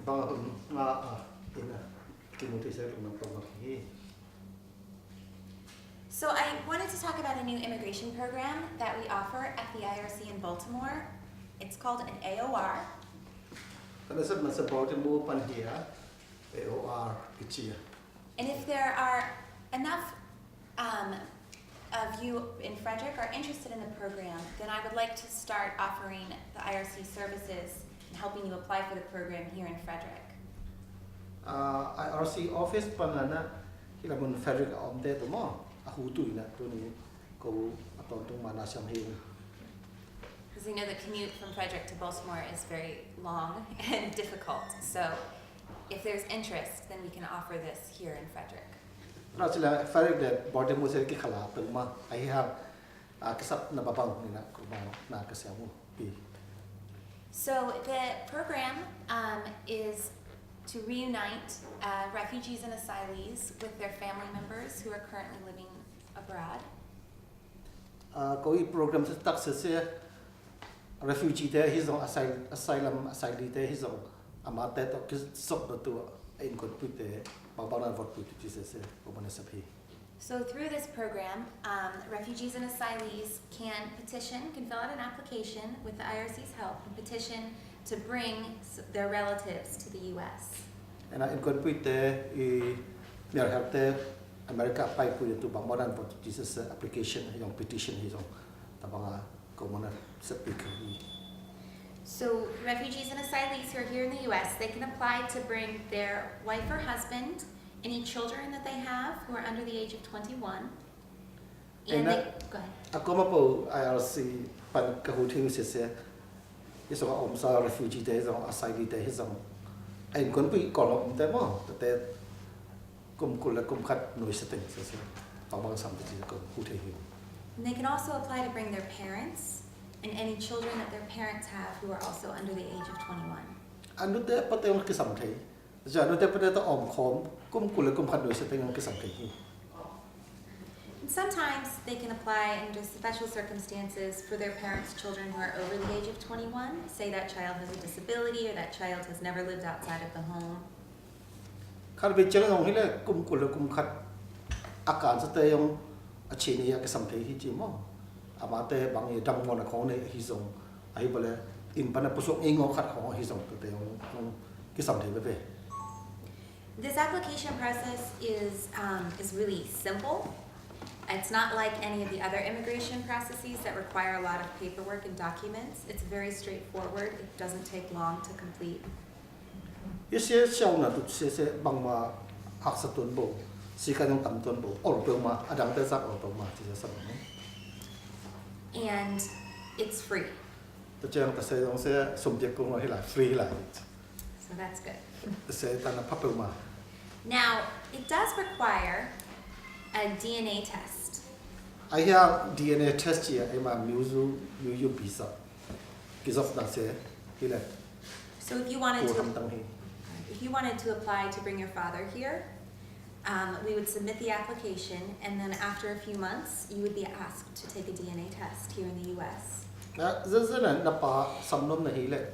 So I wanted to talk about a new immigration program that we offer at the IRC in Baltimore. It's called an AOR. And if there are enough of you in Frederick are interested in the program, then I would like to start offering the IRC services and helping you apply for the program here in Frederick. IRC office panana hilamun Frederick omde tomo ahutu ina tuni ko atong manasam hiu. Because we know the commute from Frederick to Baltimore is very long and difficult. So if there's interest, then we can offer this here in Frederick. Actually, Frederick that Baltimore se ki khala tuma I have kasap na babang ni na kurban na kasamu pi. So the program is to reunite refugees and asylees with their family members who are currently living abroad. Koi program se tak se refugee te hizong asylum asylee te hizong amate to kis sok do tu in konpute babana vot puti se obana sapi. So through this program, refugees and asylees can fill out an application with the IRC's help, and petition to bring their relatives to the U.S. And in konpute near helpte America pai pu tu babana vot Jesus application yung petition hizong tabanga komona sapi. So refugees and asylees who are here in the U.S., they can apply to bring their wife or husband, any children that they have who are under the age of 21. And they, go ahead. Ako mapo IRC pan kahuting se isong omsa refugee te isong asylee te isong ay kon pi kolom te mo te kum khat noi setting se pabang sam te ko hute hi. And they can also apply to bring their parents and any children that their parents have who are also under the age of 21. Anu te pate on kisam thai ja anu te pate to om khom kum khat noi setting on kisam thai hi. And sometimes they can apply under special circumstances for their parents' children who are over the age of 21. Say that child has a disability or that child has never lived outside of the home. Khat be chang ong hile kum khat akan sa te yong achini ya kisam thai hi chi mo. Amate bang ye dam mon khong ne hi song ai bole in pana pusok ingo khat khong hi song te yong kisam thai be. This application process is really simple. It's not like any of the other immigration processes that require a lot of paperwork and documents. It's very straightforward. It doesn't take long to complete. Yes, shall na tu se bang ma hak satun bo si kanong tam ton bo or pe ma adang te sak or pe ma ti sa mo. And it's free. To chang ta se dong se subject ko ma hi la free la. So that's good. Se ta na pa pe ma. Now, it does require a DNA test. I have DNA test here. I am musu you visa. Kisof na se hile. So if you wanted to apply to bring your father here, we would submit the application, and then after a few months, you would be asked to take a DNA test here in the U.S. Na zazana na pa samnom na hile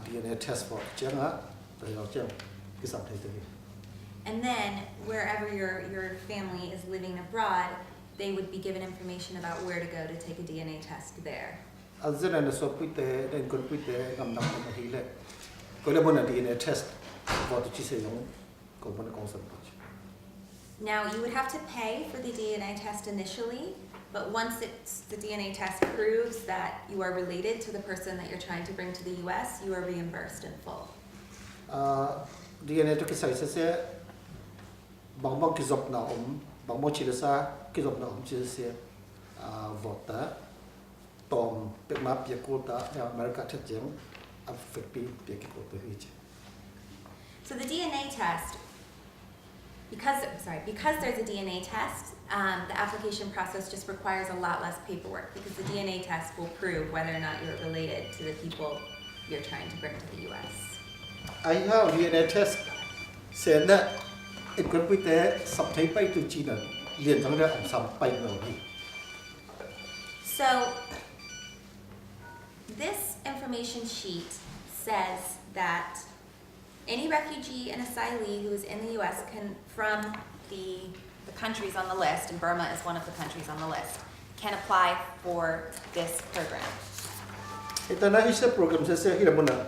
DNA test for changa ta yo chang kisam thai te. And then, wherever your family is living abroad, they would be given information about where to go to take a DNA test there. Azana na so puite den kon puite ngam na na hile. Ko le bona DNA test for to chi se yong ko bona kong sam. Now, you would have to pay for the DNA test initially, but once the DNA test proves that you are related to the person that you're trying to bring to the U.S., you are reimbursed in full. DNA to kisai se bang kizop na bang mo chilasa kizop na chilase vota tom pe ma pia ko ta America the jeng affect pi pia ki ko to hi. So the DNA test, because there's a DNA test, the application process just requires a lot less paperwork because the DNA test will prove whether or not you're related to the people you're trying to bring to the U.S. I have DNA test said that it could be there some type to China lien thang ra om sam pai no hi. So this information sheet says that Any refugee and asylee who is in the U.S. from the countries on the list, and Burma is one of the countries on the list, can apply for this program. Ito na isa program sa hila mo na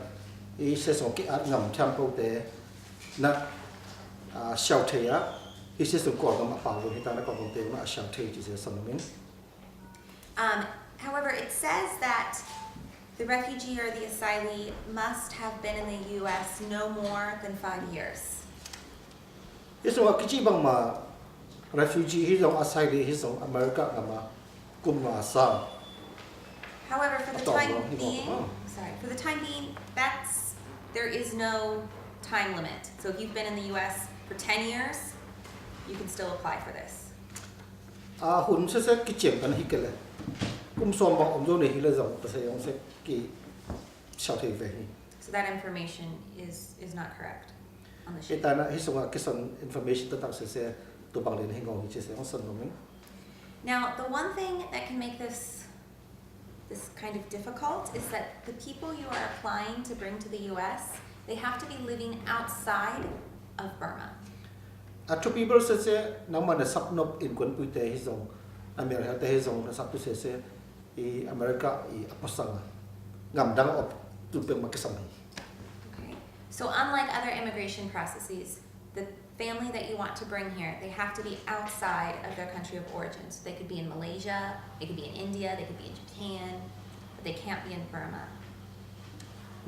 isa so ki at ngam tempo te na shelter ya isa so ko ngam pa lo ita na ko te na shelter ji sa samin. However, it says that the refugee or the asylee must have been in the U.S. no more than 5 years. Isa wa kichi bang ma refugee hisong asylee hisong America ngama kum ma sa. However, for the time being, there is no time limit. So if you've been in the U.S. for 10 years, you can still apply for this. Hun se ki chem kan hikele. Kum som bang om jo ne hile zong ta se yong se ki shelter ve hi. So that information is not correct on the sheet. Ita na hisong ki son information ta ta se to bang len hingong hi se yong son no min. Now, the one thing that can make this kind of difficult is that the people you are applying to bring to the U.S., they have to be living outside of Burma. To people say na man sap nop in kon puite hisong America te hisong na sap tu se I America I apasanga ngam dang op tu pe makasam. Okay. So unlike other immigration processes, the family that you want to bring here, they have to be outside of their country of origin. So they could be in Malaysia, they could be in India, they could be in Japan, but they can't be in Burma.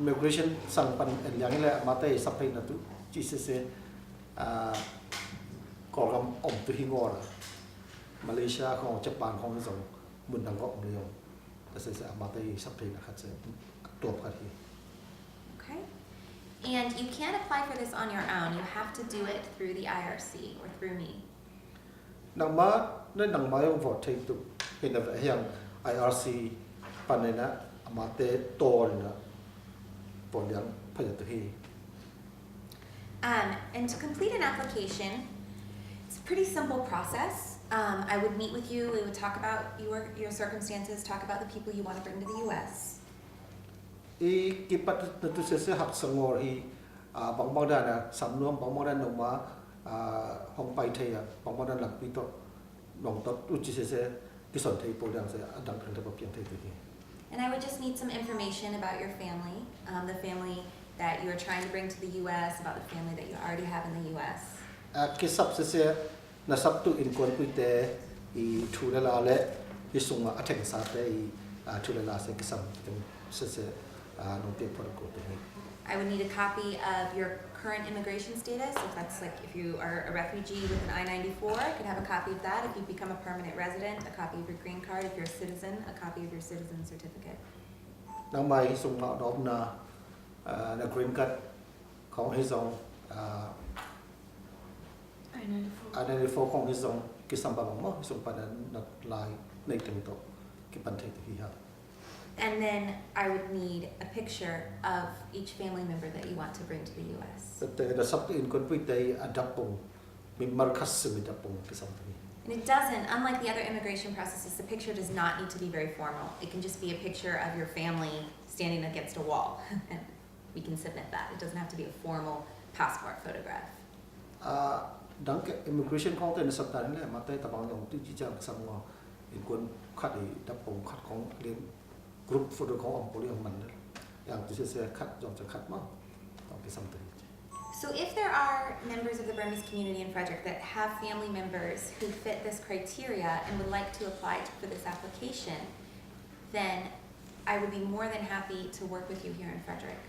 Immigration sang pan yang le mate sapai na tu ji se ko gam om tu hingor Malaysia ko Japan ko so mun dang ko om le yong ta se mate sapai na khat se top khat hi. Okay. And you can't apply for this on your own. You have to do it through the IRC or through me. Nang ma nang ma yong vote thai tu hin da yang IRC panena amate to na pon yang phaya tu hi. And to complete an application, it's a pretty simple process. I would meet with you. We would talk about your circumstances, talk about the people you want to bring to the U.S. Kipat na tu se hak sangor hi bang da na samnuam bang da no ma hong pai thai bang da lak pi to nong to tu chi se ki son thai po dang se adang thang ta pian thai tu hi. And I would just need some information about your family, the family that you are trying to bring to the U.S., about the family that you already have in the U.S. Ki sap se na sap tu in kon pu te I thu la le hi sunga atheng sa te I thu la se ki sam se I would need a copy of your current immigration status. If you are a refugee with an I-94, I could have a copy of that. If you become a permanent resident, a copy of your green card. If you're a citizen, a copy of your citizen certificate. Nang mai sung ma dom na green card kong hi song I-94 kong hi song ki sam ba mo sung pa na lai nei teng to ki pan thai hi ha. And then I would need a picture of each family member that you want to bring to the U.S. The sub in conflict they adapong, markas adapong something. And it doesn't, unlike the other immigration processes, the picture does not need to be very formal. It can just be a picture of your family standing against a wall, and we can submit that. It doesn't have to be a formal passport photograph. Danke immigration content sabtan le matay tabang yung tu ji jang samwa in kun khat I dapong khat kong len group photo kong om poli om man yang tu se khat jong khat ma okay something. So if there are members of the Burmese community in Frederick that have family members who fit this criteria and would like to apply for this application, then I would be more than happy to work with you here in Frederick.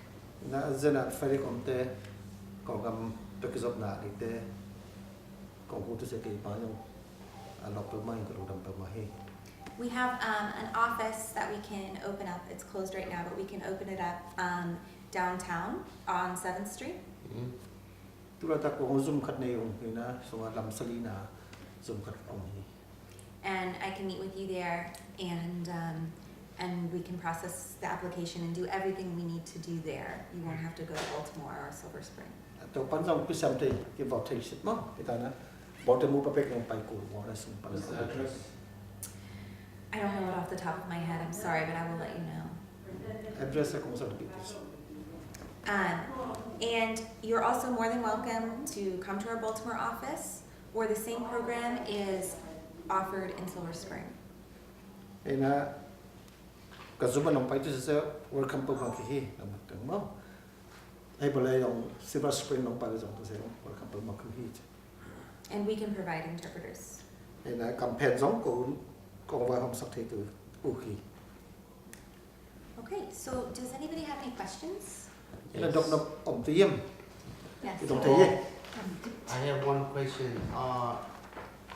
Na zena Frederick omte kongam pekizop na ite kongku tu se ke pa yung alok pe mai ko dam pe mai. We have an office that we can open up. It's closed right now, but we can open it up downtown on 7th Street. Tu la ta ko zoom khat nei ong na so lam salina zoom khat ong hi. And I can meet with you there, and we can process the application and do everything we need to do there. You won't have to go to Baltimore or Silver Spring. To pan jong pi sam te ki vot te sit mo kita na bot mu pa pek ng pai ko mo na sum pan. I don't know it off the top of my head. I'm sorry, but I will let you know. Address ko sa dito. And you're also more than welcome to come to our Baltimore office, or the same program is offered in Silver Spring. And Kazuba non pai is a welcome to Monkey. I believe on Silver Spring non pai is on to say welcome to Monkey. And we can provide interpreters. And I compare Zong go over home subtitle. Okay. Okay, so does anybody have any questions? And I don't know on the yam. Yes. You don't tell you. I have one question.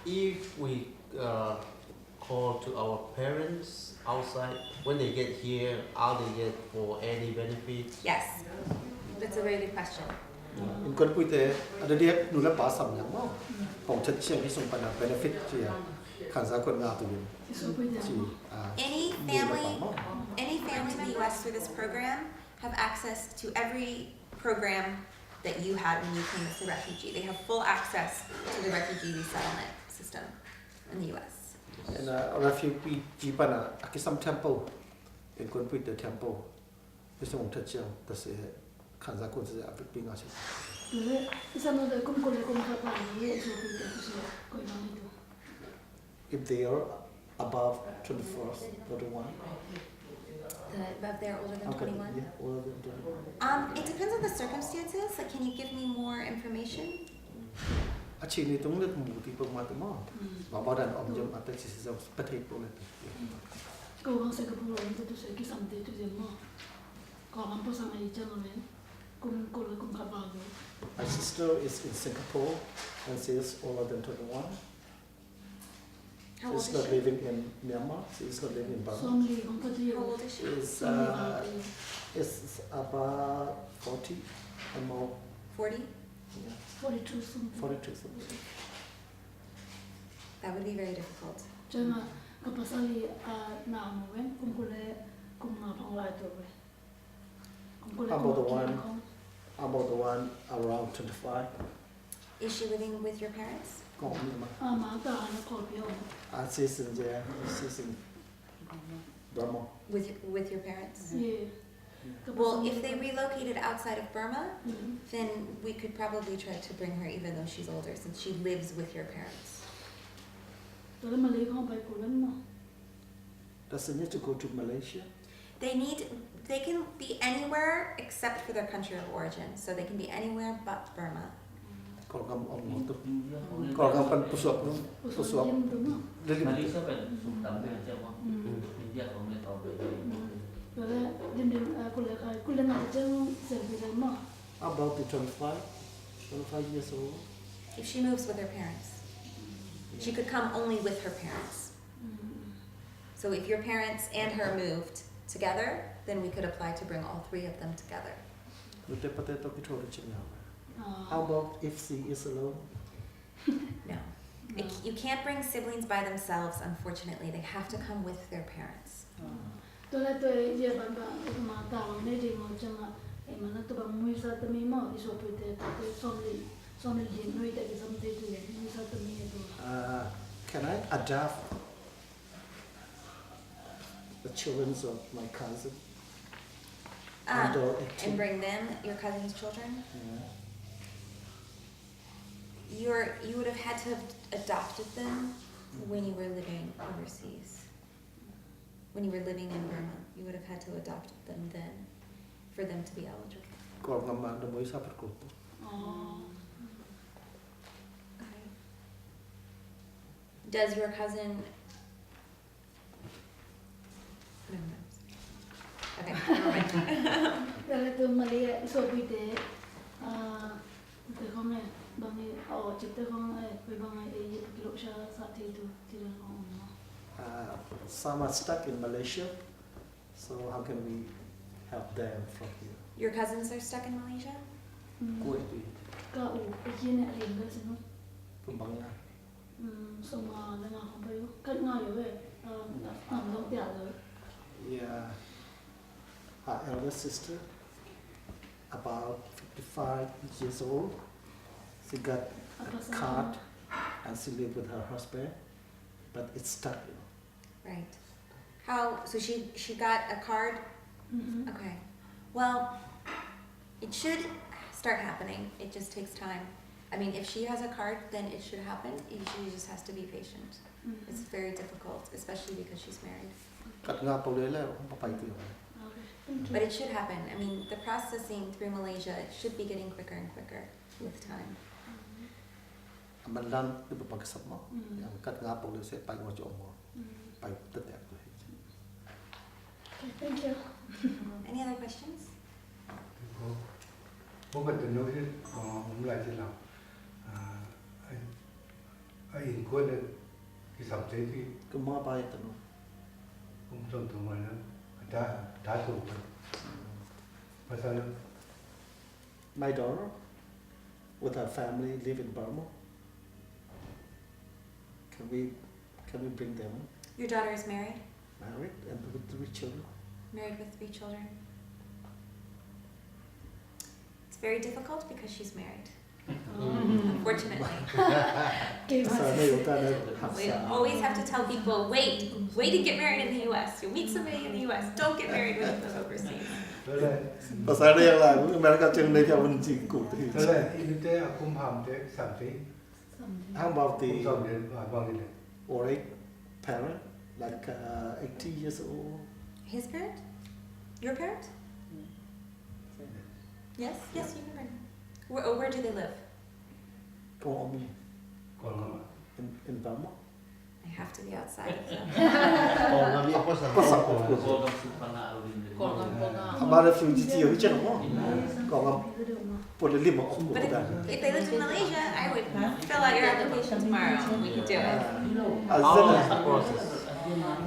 If we call to our parents outside, when they get here, are they get for any benefit? Yes, that's a very good question. In con quy tế, ở đây nu là ba sắm nhang mo. Hong chất chiang cái sung pana benefit chi khán giả con ngà tụi mình. Any family in the U.S. through this program have access to every program that you had when you came as a refugee. They have full access to the refugee resettlement system in the U.S. And refugee pana akisam temple in con quy tế temple. Cái sung chất chiang, ta sẽ khán giả con sẽ áp dụng pin ngà chứ. If they are above 21, Above they're older than 21? Yeah, older than 21. It depends on the circumstances. Like, can you give me more information? Chị này cũng được mù thì bông mà tụi mò. Và bao đàn ông dân ở đây chỉ sẽ bất hết bộ lên. Cô không sẽ có phụ huynh tôi sẽ cái sản tế tôi sẽ mò. Còn làm sao này cho nó lên. Cô là cùng gặp vào rồi. My sister is in Singapore and she is older than 21. How old She's is not she? living in Myanmar. She's not living in Burma. How old is she? Is about 40 and more. 40? Yeah, 42 something. 42 something. That would be very difficult. Cho nên cái bác sĩ nào mà quen cùng nào phong lại rồi. About the one around 25. Is she living with your parents? Còn như mà. Mà ta nó có biểu. She's in there. She's in Burma. With your parents? Yeah. Well, if they relocated outside of Burma, then we could probably try to bring her even though she's older, since she lives with your parents. Rồi mà lấy không phải của lắm mà. Does it need to go to Malaysia? They can be anywhere except for their country of origin. So they can be anywhere but Burma. Còn ngầm ông một tục. Còn ngầm phần pusuap luôn. Pusuap. Malaysiaเป็นสูงต่ำเป็นเจ้าว่าอินเดียของเราไปเลย Rồi đêm cô lên nào chứ sẽ bị lấy mà. About the 25 years old. If she moves with her parents, she could come only with her parents. So if your parents and her moved together, then we could apply to bring all three of them together. How about if she is alone? No. You can't bring siblings by themselves, unfortunately. They have to come with their parents. Tôi giờ bạn mà tao này thì ngồi trong em mà nó tụi bạn mua sao tụi mình mua thì số bự thế tôi xong rồi gì nuôi tại cái xong thì tụi mình mua sao tụi mình thôi. Can I adopt the children of my cousin? Under 18? And bring them, your cousin's children? Yeah. You would have had to have adopted them when you were living overseas. When you were living in Burma, you would have had to adopt them then for them to be eligible. Còn ngầm mà mới sắp được cột. Okay. Does your cousin? No. Okay, never mind. Rồi tôi mà lấy số bự thế tôi không này bằng này chỉ tôi không này với bằng này cái lộ sát thì tôi không. Some are stuck in Malaysia, so how can we help them from here? Your cousins are stuck in Malaysia? Cuối tuần, Cả cái kia này liền cái gì nó. cũng bằng nhau. Xong mà là không phải cắt ngay rồi vậy. Không tiện rồi. Yeah, her elder sister, about 55 years old, she got a card and she lived with her husband, but it's stuck. Right. So she got a card? Okay. Well, it should start happening. It just takes time. I mean, if she has a card, then it should happen. She just has to be patient. It's very difficult, especially because she's married. กัดงาเปเลยแล้วไปเตียว But it should happen. I mean, the processing through Malaysia should be getting quicker and quicker with time. มันดันคือแบบกษัตริย์มั้งอย่างกัดงาเปเลยเสร็จไปหัวจอมไปตัดแตกเลย Thank you. Any other questions? Bố bật từ nỗi muốn lại thế nào anh hình quân được cái sập thế thì ก็มาไปแต่นู้น không trong tụi mình nó đã tụ mà sao nữa My daughter with her family live in Burma. Can we bring them Your daughter is married? married and with 3 children? Married with 3 children. It's very difficult because she's married. Unfortunately. So they will try to have We some. always have to tell people, wait to get married in the US. You'll meet somebody in the US. Don't get married when you live overseas. đó là ภาษาเรียกอะไรแม่ก็จึงในเจ้ามันจริงกูที่ đó là in thế cũng hàm thế sập thế How about cũng the xong đến và vâng đi Oric parent like 80 years old? His parent? Your parent? Yes, yes, you can bring. Where do they live? Go on me còn không in Burma. I have to be outside. So. Còn là việc có sản Có sản phẩm phẩm. Cô đồng sự phần nào rồi. About a few years chứ đúng không? Còn một lần live ở But if they lived in Malaysia, I would fill out your application tomorrow and we could do it. How long is the process?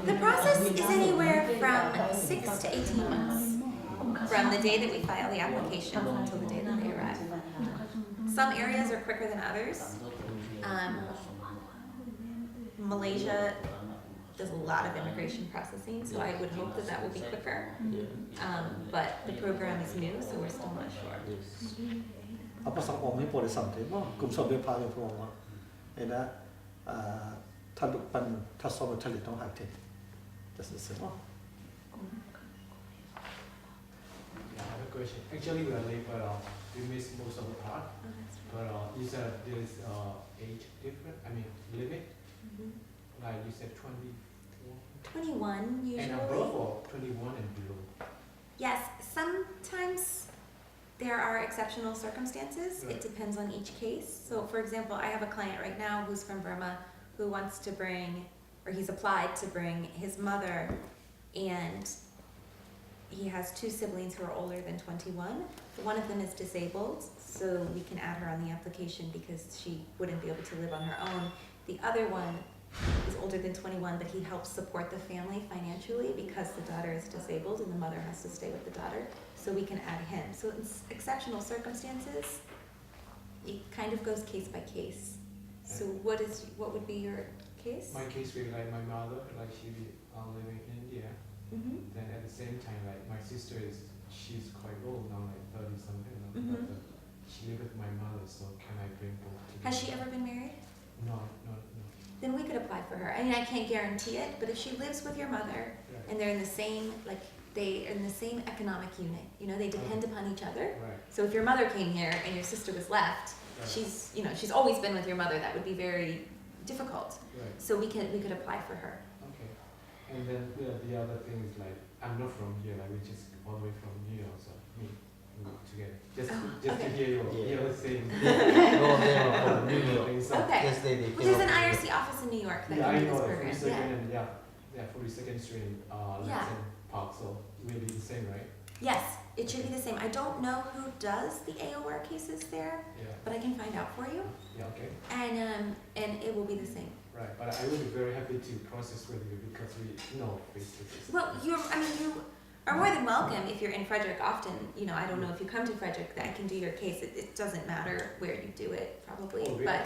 The process is anywhere from 6 to 18 months from the day that we file the application until the day that they arrive. Some areas are quicker than others. Malaysia does a lot of immigration processing, so I would hope that that will be quicker. But the program is new, so we're still not sure. Apa sang om ni boleh sampai mo kum so be pa yo pro ma ena ta lu pan ta so ta li tong ha te just the same Yeah, I have a question. Actually, we are late, but we missed most of the part. But you said there's age difference. I mean, limit. Like you said, 21 usually. and above, or 21 and below. Yes, sometimes there are exceptional circumstances. It Right. depends on each case. So, for example, I have a client right now who's from Burma who wants to bring, or he's applied to bring his mother, and he has 2 siblings who are older than 21. One of them is disabled, so we can add her on the application because she wouldn't be able to live on her own. The other one is older than 21, but he helps support the family financially because the daughter is disabled and the mother has to stay with the daughter. So we can add him. So in exceptional circumstances, it kind of goes case by case. So what would be your case? My case will like my mother, like she living in India. Mm-hmm. Then at the same time, like my sister she's quite old now, like 30 something. Mhm. But she live with my mother, so can I bring both together? Has she ever been married? No. Then we could apply for her. I mean, I can't guarantee it, but if she lives with your mother Right. and they're in the same, like, they are in the same economic unit, you know, they depend upon each other. Right. So if your mother came here and your sister was left, Right. she's always been with your mother, that would be very difficult. Right. So we could apply for her. Okay. And then the other thing is like I'm not from here, like we just all the way from New York, so we together. Just Oh, to okay. hear your saying. No, they are from New York. Okay. Yes, they Well, there's an cannot- IRC office in New York that Yeah, can I do know this the program. 42nd Yeah. and 42nd Street, Yeah. Latin Park, so will be the same, right? Yes, it should be the same. I don't know who does the AOR cases there, Yeah. but I can find out for you, Yeah. Okay. and it will be the same. Right. But I will be very happy to process with you because we know face to face. Well, you are more than welcome if you're in Frederick often. You know, I don't know if you come to Frederick that I can do your case. It doesn't matter where you do it, probably. Oh, really? But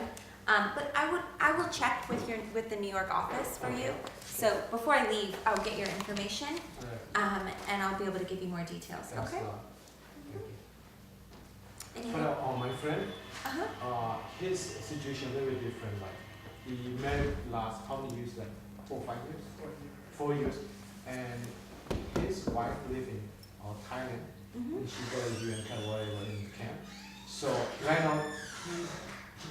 I will check with the New York office for you. So before I leave, I'll get your information, Alright. and I'll be able to give you more details. Thanks Okay? a lot. Thank you. Any But my friend, uh-huh. his situation very different. Like he married last how many years? Like 4 or 5 years. 4 years, and his wife live in Thailand, Mhm. and she got a UN card whatever in camp. So right now he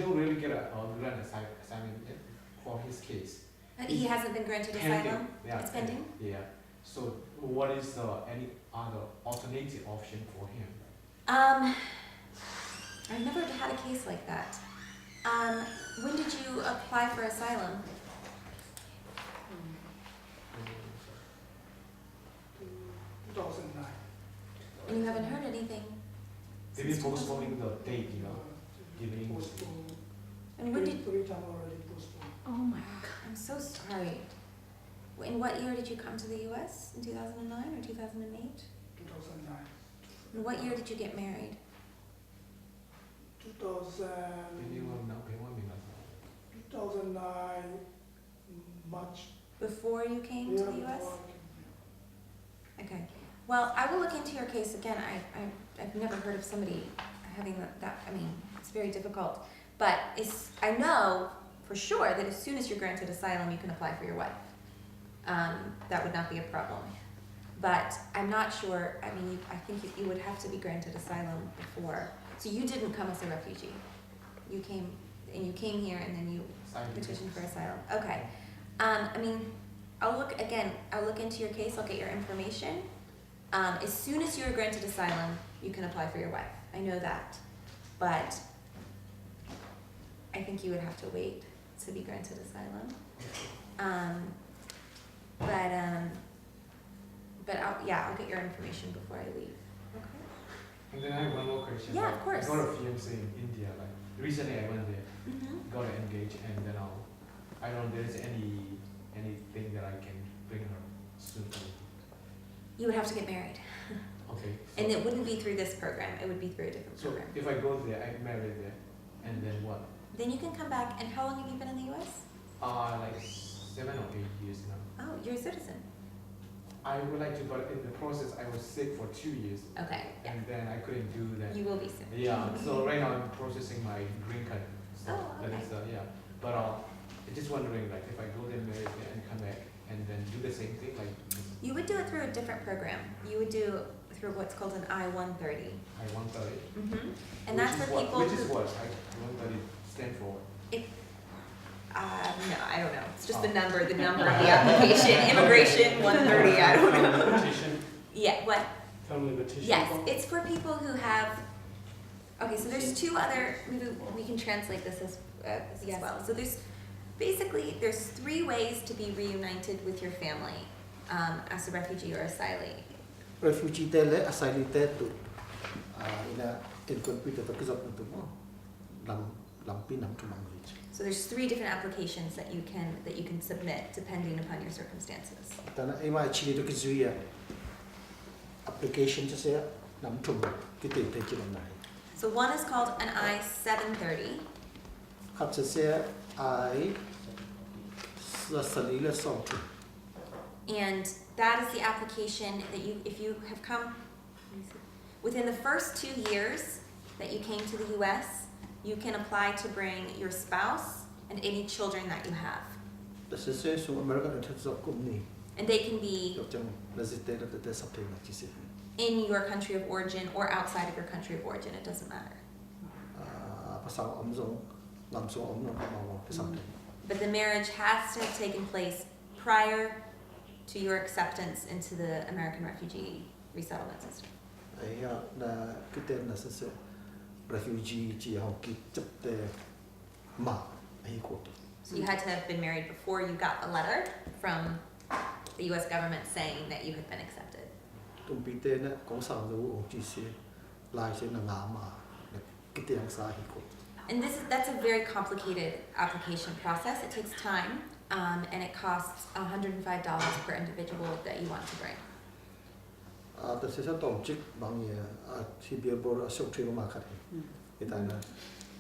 don't really get a grant assignment yet for his case. He hasn't been granted asylum? Yeah. It's pending? Yeah. So what is any other alternative option for him? I've never had a case like that. When did you apply for asylum? 2009. And you haven't heard anything? They've been postponing the date, giving. Postponed. And when did, Three times already postponed. Oh my God. I'm so sorry. In what year did you come to the US? In 2009 or 2008? 2009. And what year did you get married? 2009 March. Before you came to the US? before. Okay. Well, I will look into your case again. I've never heard of somebody having that. I mean, it's very difficult. But I know for sure that as soon as you're granted asylum, you can apply for your wife. That would not be a problem. But I'm not sure. I mean, I think you would have to be granted asylum before. So you didn't come as a refugee. You came here and then you petitioned for asylum. Okay. I mean, I'll look into your case. I'll get your information. As soon as you're granted asylum, you can apply for your wife. I know that. But I think you would have to wait to be granted asylum. But I'll get your information before I leave. Okay. And then I have one more question. Yeah, of course. I got a fiance in India. Like recently, I went there, got engaged, and then I don't know if there's anything that I can bring her soon. You would have to get married. Okay. And it wouldn't be through this program. It would be through a different So program. if I go there, I marry there, and then what? Then you can come back. And how long have you been in the U.S.? Like 7 or 8 years now. Oh, you're a citizen. I would like to, but in the process, I was sick for 2 years, Okay. Yeah. and then I couldn't do that. You will be soon. Yeah. So right now I'm processing my green card. So Oh, that okay. is yeah. But I'm just wondering, like, if I go there, marry there, and come back, and then do the same thing, like. You would do it through a different program. You would do through what's called an I-130. I-130. And that's for people Which is who, what I-130 stand for? no, I don't know. It's just Oh. the number of the application. Immigration 130, I don't know. Petition, Yeah, what? family petition. Yes, form. it's for people who have, okay, so there's two other, maybe we can translate this as well. So there's 3 ways to be reunited with your family as a refugee or asylee. refugee tele asylee te tu ina incorporate to kizap tu mo lampi nam tu language. So there's 3 different applications that you can submit depending upon your circumstances. Tana ema chili to kizuya application just ya nam tu kite te chilo nai. So one is called an I-730. Kap se I salila song tu. And that is the application that if you have come within the first 2 years that you came to the U.S., you can apply to bring your spouse and any children that you have. The se so American interest of company. And they can be Yo jang resident the something like this. in your country of origin or outside of your country of origin, it doesn't matter. Pasang omzong lamsong omno mawo something. But the marriage has to have taken place prior to your acceptance into the American refugee resettlement system. Ai na kite na se refugee ji ho ki chap te ma ai ko tu. So you had to have been married before you got a letter from the U.S. government saying that you had been accepted. Tum pi te na ko sang do o ji se lai se na nga ma kite ang sa hi ko. And that's a very complicated application process. It takes time, and it costs $105 per individual that you want to bring. Ta se sa tom chik bang ye si bia bor asok tri ma khat. Ita na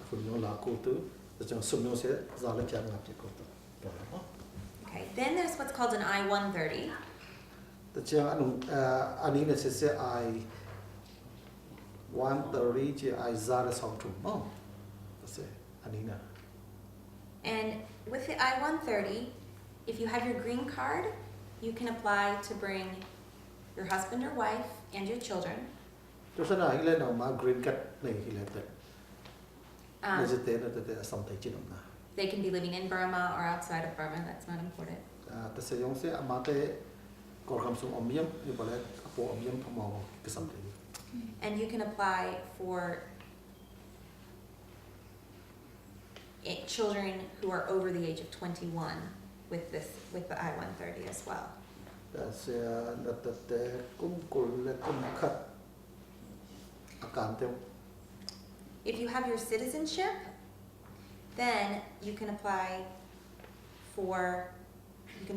ko yo la ko tu ta chang sum no se za la chang ngap ko tu. Okay. Then there's what's called an I-130. Ta chang anu ani na se I 130 ji I za la song tu mo. Ta se ani na. And with the I-130, if you have your green card, you can apply to bring your husband or wife and your children. To sa na ile na ma green card nei hi le te. Nên thế là thế xong thấy chuyện đó. They can be living in Burma or outside of Burma, that's not important. Ta sẽ dùng sẽ amate có khám sung ôm yếm, như vậy là bộ ôm yếm tham màu cái xong thấy. And you can apply for children who are over the age of 21 with the I-130 as well. Ta sẽ là thế cũng là cũng khát akan theo. If you have your citizenship, then you can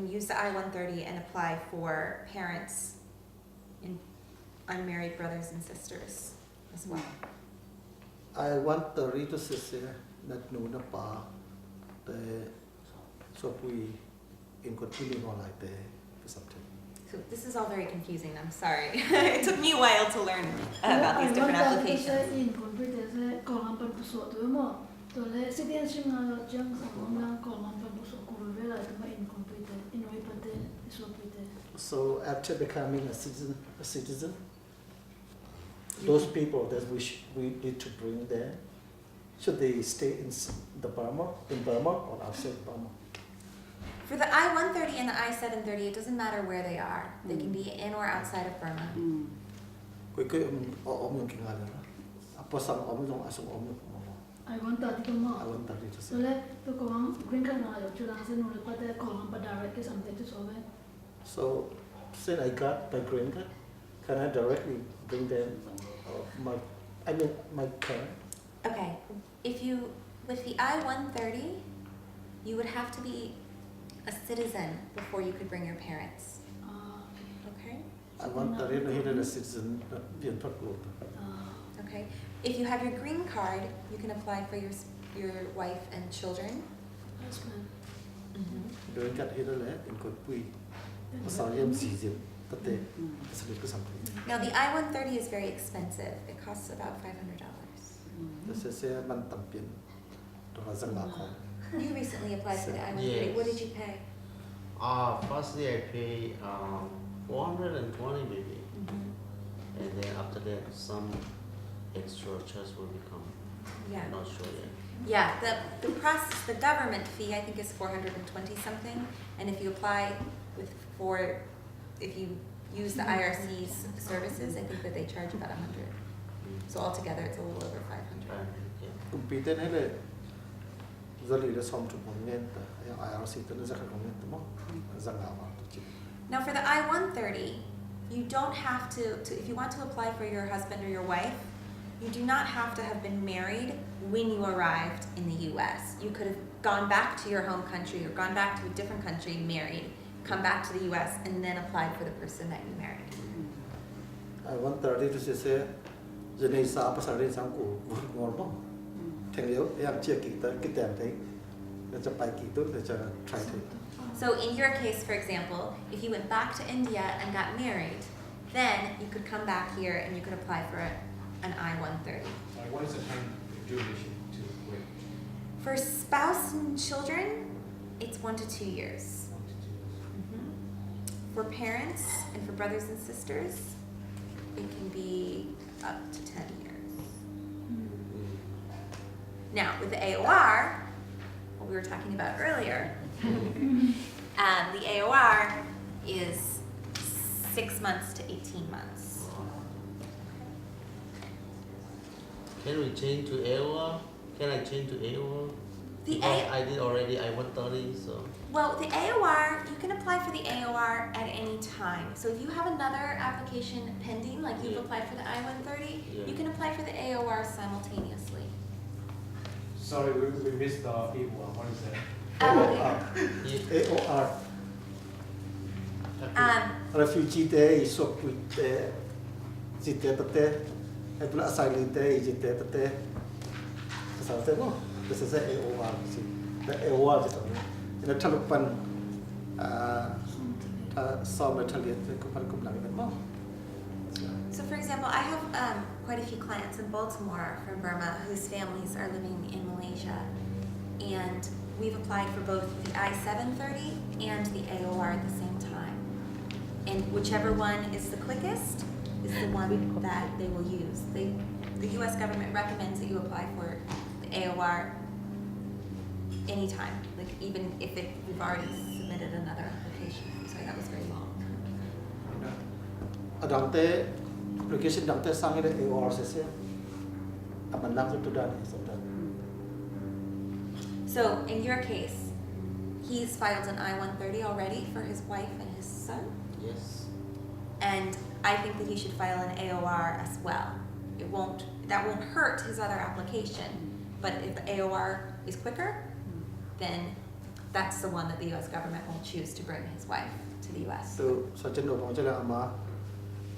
use the I-130 and apply for parents in unmarried brothers and sisters as well. I want the read to say that no na pa the so we in continuing on like the something. So this is all very confusing, I'm sorry. It took me a while to learn about these different applications. in computer se kolam pan puso to mo. To le citizenship na jang sa na kolam pan puso ko vela to in computer in way pate so pate. So after becoming a citizen, those people that we need to bring there, should they stay in Burma or outside Burma? For the I-130 and the I-730, it doesn't matter where they are. They can be in or outside of Burma. Cái yung kinh ngala na. Apo sang yung asong yung I want that to mo. I want that to So say. le to ko ang green card na yo chula se no le pate kolam pa direct is something to solve. So since I got my green card, can I directly bring them my parent? Okay, with the I-130, you would have to be a citizen before you could bring your parents. Okay? I want the real citizen being put good. Okay. If you have your green card, you can apply for your wife and children. Husband. Green card here in good we. Masayam season. Tate. Now the I-130 is very expensive. It costs about $500. This is a man tampian. You recently applied for the I-130. Yes. What did you pay? Firstly I pay 420 maybe, and then after that some extra charge will become. Yeah. I'm not sure yet. Yeah, the process, the government fee I think is 420 something, and if you apply if you use the IRC's services, I think that they charge about 100. So altogether it's a little over 500. Yeah. Competent hele. Zali le som tu pongent. Yang IRC tu le zakar pongent mo. Zangawa tu. Now for the I-130, you don't have to, if you want to apply for your husband or your wife, you do not have to have been married when you arrived in the US. You could have gone back to your home country or gone back to a different country, married, come back to the US, and then applied for the person that you married. I-130 to say Jenny sa pasari sang ku ngormo. Tenglio yang chia kita tem thấy làจะไปกี่ตุ้นlàจะ try to. So in your case, for example, if you went back to India and got married, then you could come back here and you could apply for an I-130. What is the time duration to wait? For spouse and children, it's 1 to 2 years. 1 to 2 years. For parents and for brothers and sisters, it can be up to 10 years. Now, with the AOR, what we were talking about earlier, the AOR is 6 months to 18 months. Can we change to AOR? Can I change to AOR? The Because I did already I-130, so. Well, the AOR, you can apply for the AOR at any time. So if you have another application pending, like you've Yeah. applied for the I-130, Yeah. you can apply for the AOR simultaneously. Sorry, we missed the people. What is that? Yeah. AOR Um, refugee day so with jite tate itu lah asylum day jite tate sao thế không? This is AOR see the AOR just ini terlupan som terlihat kepada kumpulan itu mau. So for example, I have quite a few clients in Baltimore from Burma whose families are living in Malaysia. And we've applied for both the I-730 and the AOR at the same time. And whichever one is the quickest is the one that they will use. The US government recommends that you apply for the AOR anytime, like even if we've already submitted another application. Sorry, that was very long. Adang te application dang te sang ile AOR sese. Aman lang tu dah ni sometimes. So in your case, he's filed an I-130 already for his wife and his son, Yes. and I think that he should file an AOR as well. That won't hurt his other application, but if the AOR is quicker, then that's the one that the U.S. government will choose to bring his wife to the U.S. So sajen do bang jela ama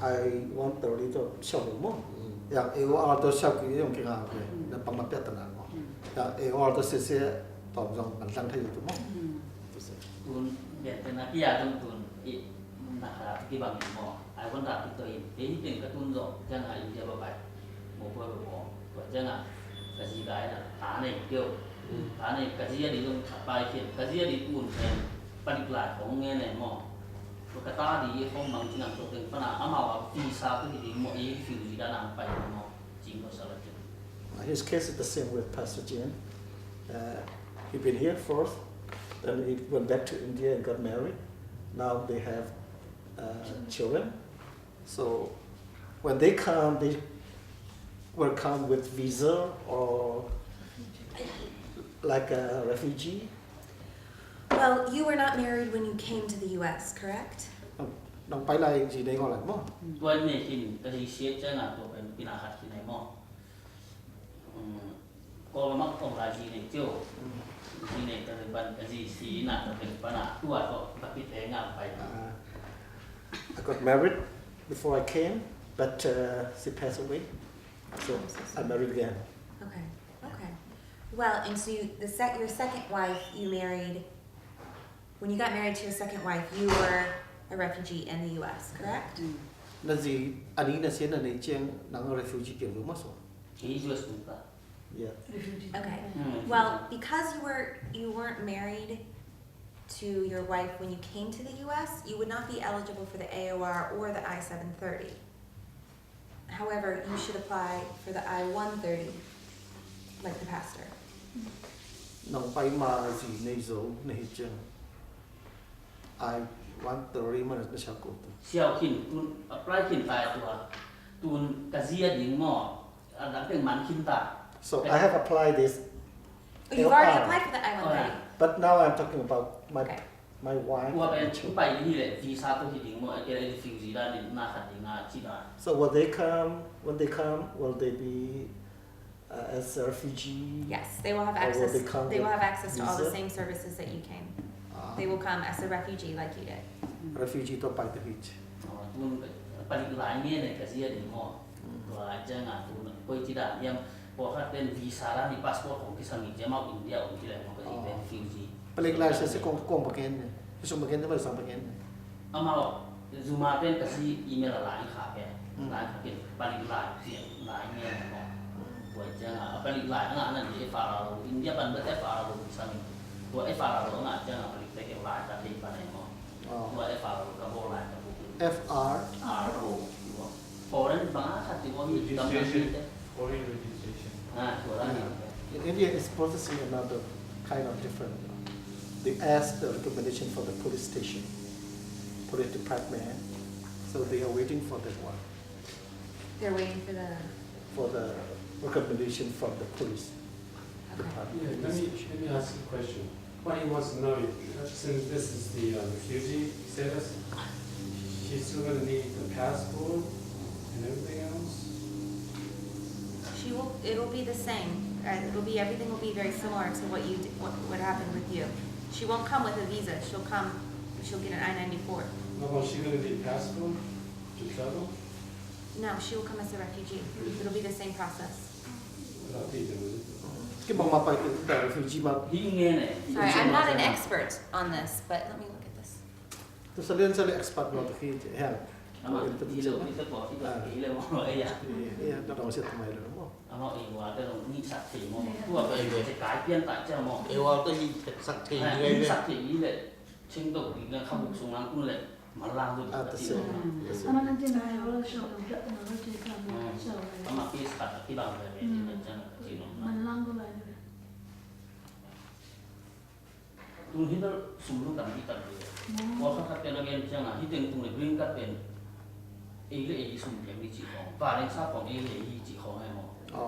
I-130 to siap mo. Yang AOR to siap ki yang kinga ke. Na pang mapet tanan mo. Yang AOR to sese tom jong pan sang thai tu mo. tuần điện tên là kia trong tuần ít là cái bằng mỏ ai vẫn đạt cái tới đến tiền cái tuần rồi chẳng hạn như thế vậy một bữa bỏ và chẳng hạn cái gì cái là thả này kêu thả này cái gì đi luôn bài kiện cái gì đi tuần thì balik lại không nghe này mỏ cái ta đi không bằng chính là tôi từng phân là ám vào vì sao cái gì mọi ý phiêu gì đã làm phải mỏ chính có sao là His case is the same with Pastor Jin. He'd been here first, then he went back to India and got married. Now they have children. So when they come, they will come with visa or like a refugee. Well, you were not married when you came to the U.S., correct? Don't buy like gì đây gọi là mo. tôi này thì cái gì xét chẳng hạn tôiเป็นปีนาขัดที่ไหนมอก็มักองราชีในเจ้าที่ในตะบันcái gìสีน่ะเป็นปัญหาตัวก็ตัดพิเศษงานไป I got married before I came, but she passed away. So I married again. Okay. Okay. Well, and so your second wife you married. When you got married to your second wife, you were a refugee in the U.S., correct? Nên gì anh ấy là xem là này chiang năng refugee kiểu đúng không? He just moved back. Yeah. Okay. Well, because you weren't married to your wife when you came to the U.S., you would not be eligible for the AOR or the I-730. However, you should apply for the I-130, like the pastor. Nông bay mà gì này rồi này chiang I-130 mà nó sao cũng. เชี่ยวขินตุนปลายขินตายตัวตุนกะเซียดิงหม้ออันนั้นเป็นมันขินตา So I have applied this, Oh, you've already AOR. applied for the I-130. but now I'm talking about Okay. my wife. ว่าเป็นชุดไปนี่แหละวีซ่าตัวที่ดิงหม้อไอ้เรื่องฟิวซีได้หน้าขัดดิงหน้าที่ได้ So when they come, will they be as a refugee? Yes, they will have Or will access. they come They will with have access to all the visa? same services that you came. They will come as a refugee like you did. Refugee to by the beach. ตุนปริหลายเนี่ยในกะเซียดิงหม้อตัวจะงานตุนไปที่ได้ยังพอถ้าเป็นวีซ่าแล้วมีพาสปอร์ตของที่สมิธจะมาอินเดียที่ไหนมันก็จะเป็นฟิวซี Balik lah saya kong bagian ni. Besok bagian tu baru bagian ni. เอามาบอกซูมาเป็นกะซีอีเมลหลายขาแกหลายขาเป็นปริหลายเสียงหลายเนี่ยหม้อตัวจะงานปริหลายงานนั่นที่ฟาราโรอินเดียบันเดอร์ฟาราโรที่สมิธตัวไอ้ฟาราโรงานจะงานปริหลายแต่ที่ปันไหนหม้อตัวไอ้ฟาราโรกับโบราณกับบุก FR. RO พอนั้นบางขัดที่ว่ามีกำลังที่จะ Foreign registration. ตัวละนี่ In India, it's processing another kind of different. They ask the recommendation for the police station, police department, so they are waiting for that one, They're waiting for the. recommendation from the police Okay. department. Yeah, let me ask you a question. What he wants to know, since this is the refugee status, she's still going to need the passport and everything else? It'll be the same. Everything will be very similar to what happened with you. She won't come with a visa. She'll get an I-94. No, well, she's going to need passport to travel No, she will come as a refugee. It'll be the same process. without visa, is it? Cái bằng mà phải the refugee mà ที่เงี้ยเนี่ย Sorry, I'm not an expert on this, but let me look at this. tôi sẽ lên sẽ expert vào khi hàng. เอามาที่เราที่จะบอกที่เราที่เราบอกไอ้ยา Nó đâu sẽ thay đổi đúng không? เอามาเองว่าแต่เรามีสักทีมั้งตัวไปเลยจะกลายเปลี่ยนtạiเจ้ามั้ง เอวก็ยิ่งสักที มี เลยเนี่ย สักทีนี้เลยชิงตัวอีกเรื่องข้าวบุกสูงล้างกุ้งเลยมาล้างด้วยที่เรา Sama nanti nak orang show nak nak cerita nak show. เอามาปีสักที่บางเลยที่เราจะที่เรา Malang tu lah. tung hina sumlu kan kita dia wa kha khat pela gen changa hi teng tung le bring kat pen e le e sum yang di chi hong pa leng sa pong e le hi chi hong ai mo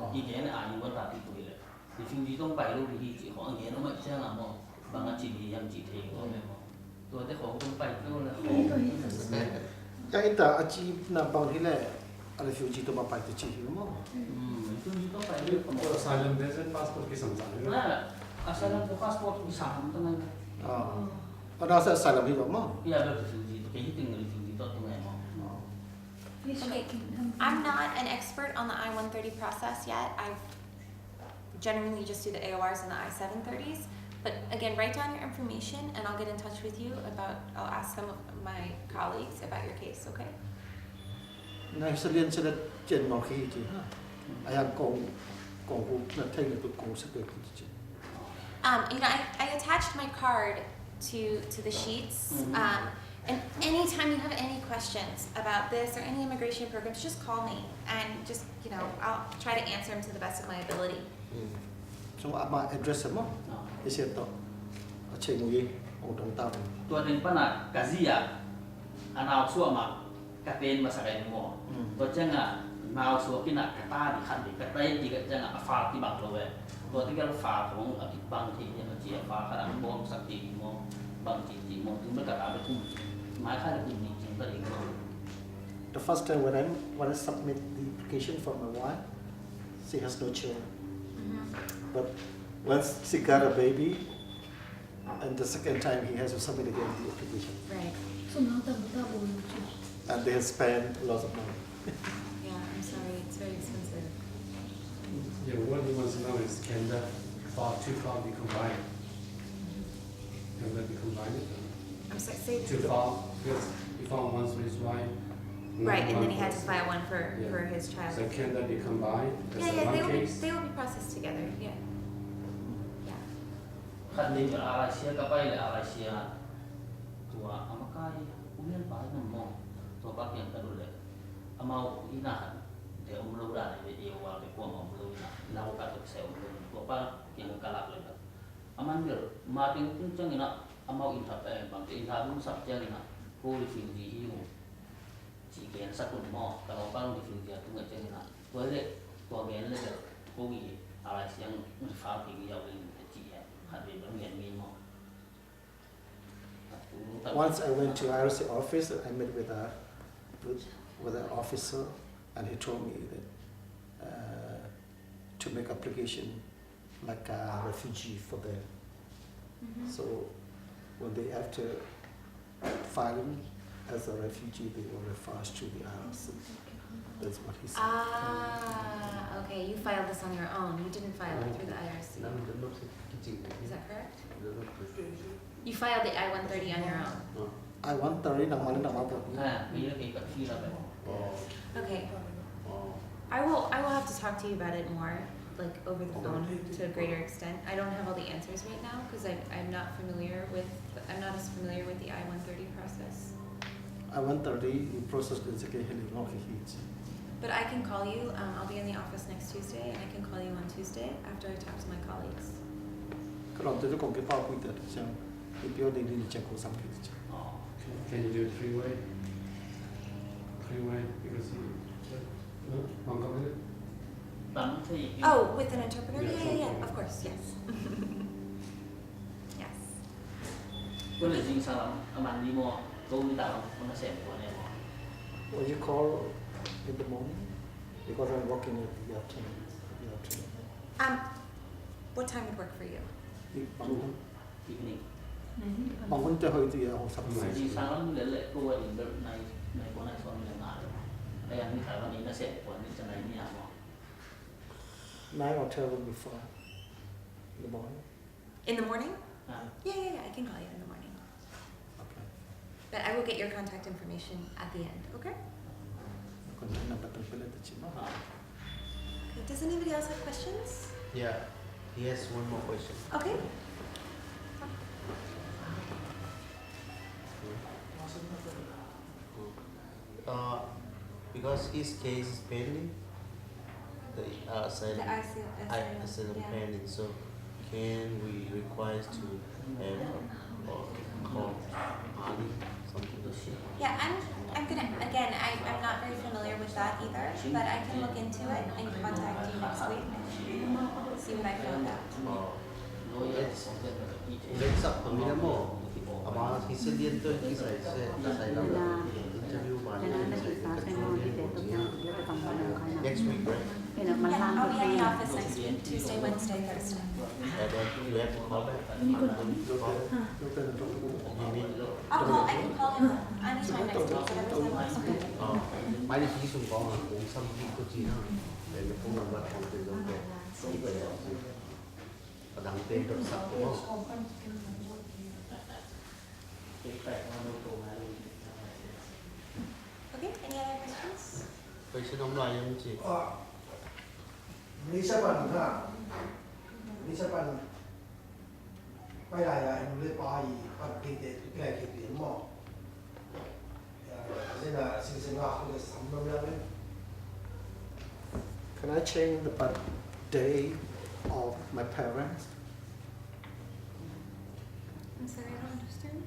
hi gen a ni wa ta ti tu le thì chúng đi trong bài luôn thì chỉ có nghe nó mới xem là một bằng cái chỉ đi em chỉ thấy có mấy một tôi thấy có trong bài luôn là Yang ita achieve na bang hile a refugee to mapai to chi mo. chúng đi trong bài luôn तो asylum desert passport की समझा रहे हो là asal cái passport bị sắm trong này Ana sa asylum hi mo. bây giờ được chúng đi cái gì từng người chúng đi trong này mà Okay, I'm not an expert on the I-130 process yet. I've generally just do the AORs and the I-730s. But again, write down your information and I'll get in touch with you I'll ask some of my colleagues about your case, okay? Na sa lian sa chen mo khi chi ha. Ayan kong hu na thai ni tu kong sa ke chi. I attached my card to the sheets. And anytime you have any questions about this or any immigration programs, just call me and just, I'll try to answer them to the best of my ability. So ama address mo. Isi to. Ache mo yi ong tong ta. tôi đến pana cái gì à anh nào xua mà cái tên mà sai mo tôi chẳng à nào xua cái nào cái ta đi khăn đi cái tay thì cái chẳng à pha thì bằng rồi tôi thì cái phaของcái bằng thì nó chỉ pha cái làm bom sắc thì mo bằng thì mo thì mới cả được cũng mãi khai được cũng nhỉ chúng ta đi rồi The first time when I submit the application for my wife, she has no children. But once she got a baby, and the second time he has to submit again the application. Right. So now the double. And they have spent lots of money. Yeah, I'm sorry, it's very expensive. Yeah, what he wants to know is can that two file be combined? Can that be combined? I'm sorry, say Two file, because he filed once for his wife. Right, and then one he had to for- file one for Yeah. his child. So can that be combined? As Yeah, a yeah, one case? they will be processed together. Yeah. Yeah. khăn đi ở Malaysia cái bay là Malaysia tua amakai umian pa na mo to pa yang ka dole amau ina de umlo da de ewa de ko umlo na na ka to se umlo to pa yang kalak le aman bir ma ting tung chang ina amau in thap bang in thap lu sap chang ina ko refugee hi mo chỉ kiến sát cùng mò cái đó bao nhiêu phương tiện tung ở trên này với lạiตัวเงินเลยแบบพวกนี้อะไรเสียงฟ้าผีเยาวเลยจีแอบขัดเรื่องเงินมีมอ Once I went to IRC office, I met with an officer, and he told me that to make application like a refugee for them. So when they have to filing as a refugee, they will refer us to the IRC. That's what he said. Ah, okay. You filed this on your own. You didn't file it through the IRC. Is that correct? You filed the I-130 on your own. I want to read ang mana nama อ่ามีแล้วมีกับที่เราแบบ Okay. I will have to talk to you about it more, like over the phone to a greater extent. I don't have all the answers right now because I'm not as familiar with the I-130 process. I want to read the process in second healing of the heat. But I can call you. I'll be in the office next Tuesday, and I can call you on Tuesday after I talk to my colleagues. Kalau tu kau kita apa itu macam itu dia di cek kau sampai itu. Can you do it three-way? Three-way, because you, no, one comment? ตอนที่ Oh, with an interpreter? Yeah, Yeah, sure. of course, yes. Yes. ก็เลยจริงสำหรับมันดีมอตัวมีแต่มันเสพตัวเนี่ยมอ Well, you call in the morning because I'm working in the afternoon. What time would work for you? อีกนี่ บางคนจะให้ตัวเอาสัก จริงสำหรับมันเลยตัวเองในคนในโซนเมืองมาแต่ยังมีขายวันนี้น่าเสพตัวนี้จะไหนเนี่ยมอ 9 or 12 before in the morning. In the morning? อ่า Yeah, I can call you in the morning. Okay. But I will get your contact information at the end, okay? Kung dapat terpilih tu cuma. Okay. Does anybody else have questions? Yeah, he has one more question. Okay. Because his case is pending, the asylum, The asylum, asylum yeah. pending, so can we require to have call Ali something to share? Yeah, I'm gonna, again, I'm not very familiar with that either, but I can look into it and contact you next week. See what I found out. Let's up kami na mo. Ama hisilyan to yung isa lang interview ba next week, right? Yeah, I'll be in the office next week, Tuesday, Wednesday, Thursday. And then you have to call back. You mean I can call him anytime next week, whatever time works for him. mai đi chỉ dùng con là cũng xăm đi có chi nào để nó không làm mất phòng từ giống về chỉ phải và đăng tên được sắp đúng không? Okay, any other questions? Vậy xin ông nói em chị. Lý sẽ bằng ha. Lý sẽ bằng quay lại là em lấy bài bắt kinh tế cái này kinh tế mà. Nên là sinh hoạt của sắm năm năm ấy. Can I change the birthday of my parents? I'm sorry, I don't understand.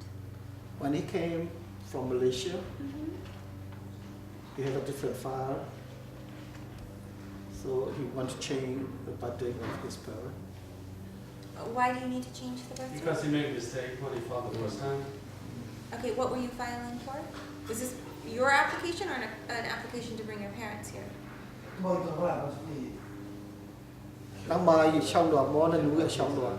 When he came from Malaysia, he had a different father. So he wants to change the birthday of his parents. Why do you need to change the birth certificate? Because he made a mistake when he filed the first time. Okay, what were you filing for? Was this your application or an application to bring your parents here? Đang bài gì xong rồi, món ăn nuôi xong rồi.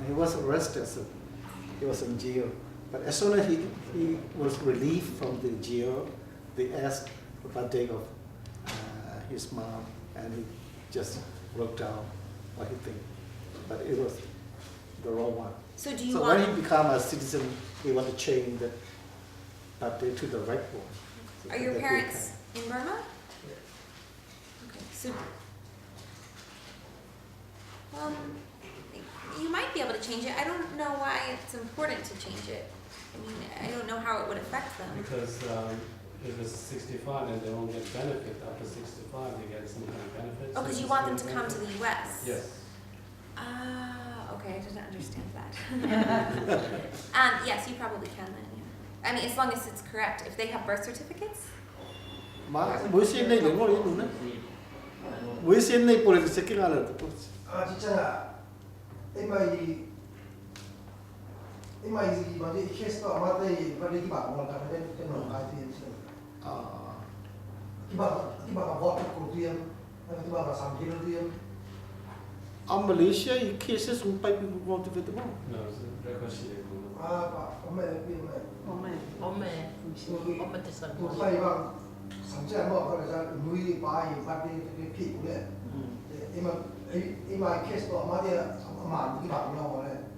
He was arrested, so he was in jail. But as soon as he was relieved from the jail, they asked the birthday of his mom, and he just wrote down what he think. But it was the wrong one. So do you So want? when he became a citizen, he want to change the birthday to the right one. So Are your that we parents in Burma? Okay, so you might be able to change it. I don't know why it's important to change it. I mean, I don't know how it would affect them. Because if it's 65 and they won't get benefit after 65, they get some kind of benefit. Oh, because you want them to come to the U.S. Yes. Ah, okay, I didn't understand that. Yes, you probably can then. Yeah. I mean, as long as it's correct. If they have birth certificates. Mà buổi xin này đúng rồi đúng đấy. Buổi xin này politic sẽ kinh là được. 진짜 이마이 뭐지 캐스터 아마데 바리 기바 뭐 가면 되는 거 같아요. 기바가 뭐 그리엄 기바가 삼기로디엄 Malaysia, cases will be motivated. No, it's a record sheet. 엄마 뜻은 뭐 사이방 삼자 뭐 그래서 누이 바이 바디 피고래. 이마 캐스터 아마데 아마 기바 나오네.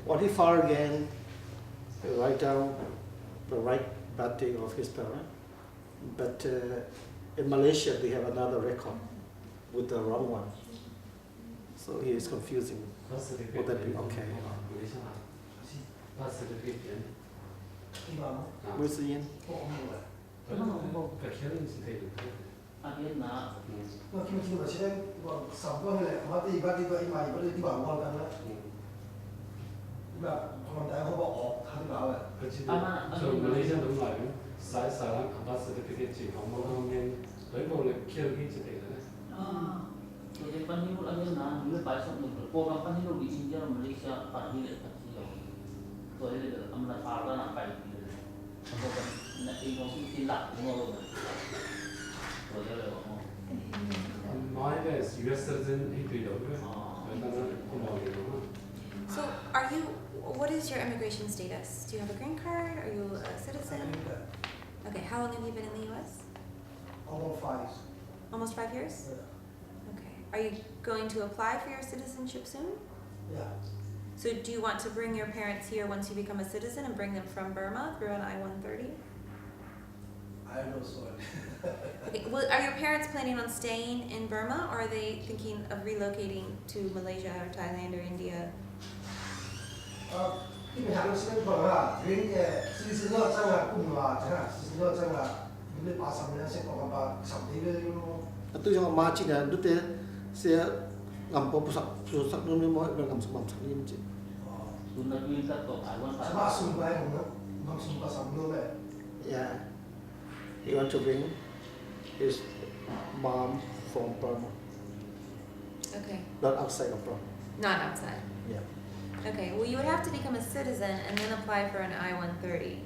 What he filed again, write down the right birthday of his parent. But in Malaysia, they have another record with the wrong one. So he is confusing. Would that be okay? Where's the end? 김치도 실은 뭐 삼번을 마디 바디도 이마이 바디 디바 뭐 하나 막 그런 데 하고 하는 거 그렇지. 저 말레이시아 너무 많아요. 사람 아바스 certificate 방법하면 넓어는 기억이 있지 되잖아요. Jadi panhirul aja na, dulu pasok nunggu. Program panhirul di India Malaysia panhirul kecil. So ini amna farda na pai gitu. Program na emosi silap ngoro. So dia lo. 마이가 US citizen 해도요. So, what is your immigration status? Do you have a green card? Are you a citizen? Okay, how long have you been in the U.S.? Almost 5. Almost 5 years? Okay. Are you going to apply for your citizenship soon? Yeah. So do you want to bring your parents here once you become a citizen and bring them from Burma through an I-130? I don't know, sorry. Okay, well, are your parents planning on staying in Burma, or are they thinking of relocating to Malaysia or Thailand or India? 因为还有些朋友啊，人其实要这样共啊，这样其实要这样，你们把什么些讲把什么的哟。 tu yang ma chi na du te se ngam po pusak nu mo ngam samam sak ni chi tun na tuin ka to I want Sebab sumbai mo, ngam sumbai samno le. yeah he want to bring his mom from Burma Okay, not outside of Burma not outside. yeah Okay, well, you would have to become a citizen and then apply for an I-130.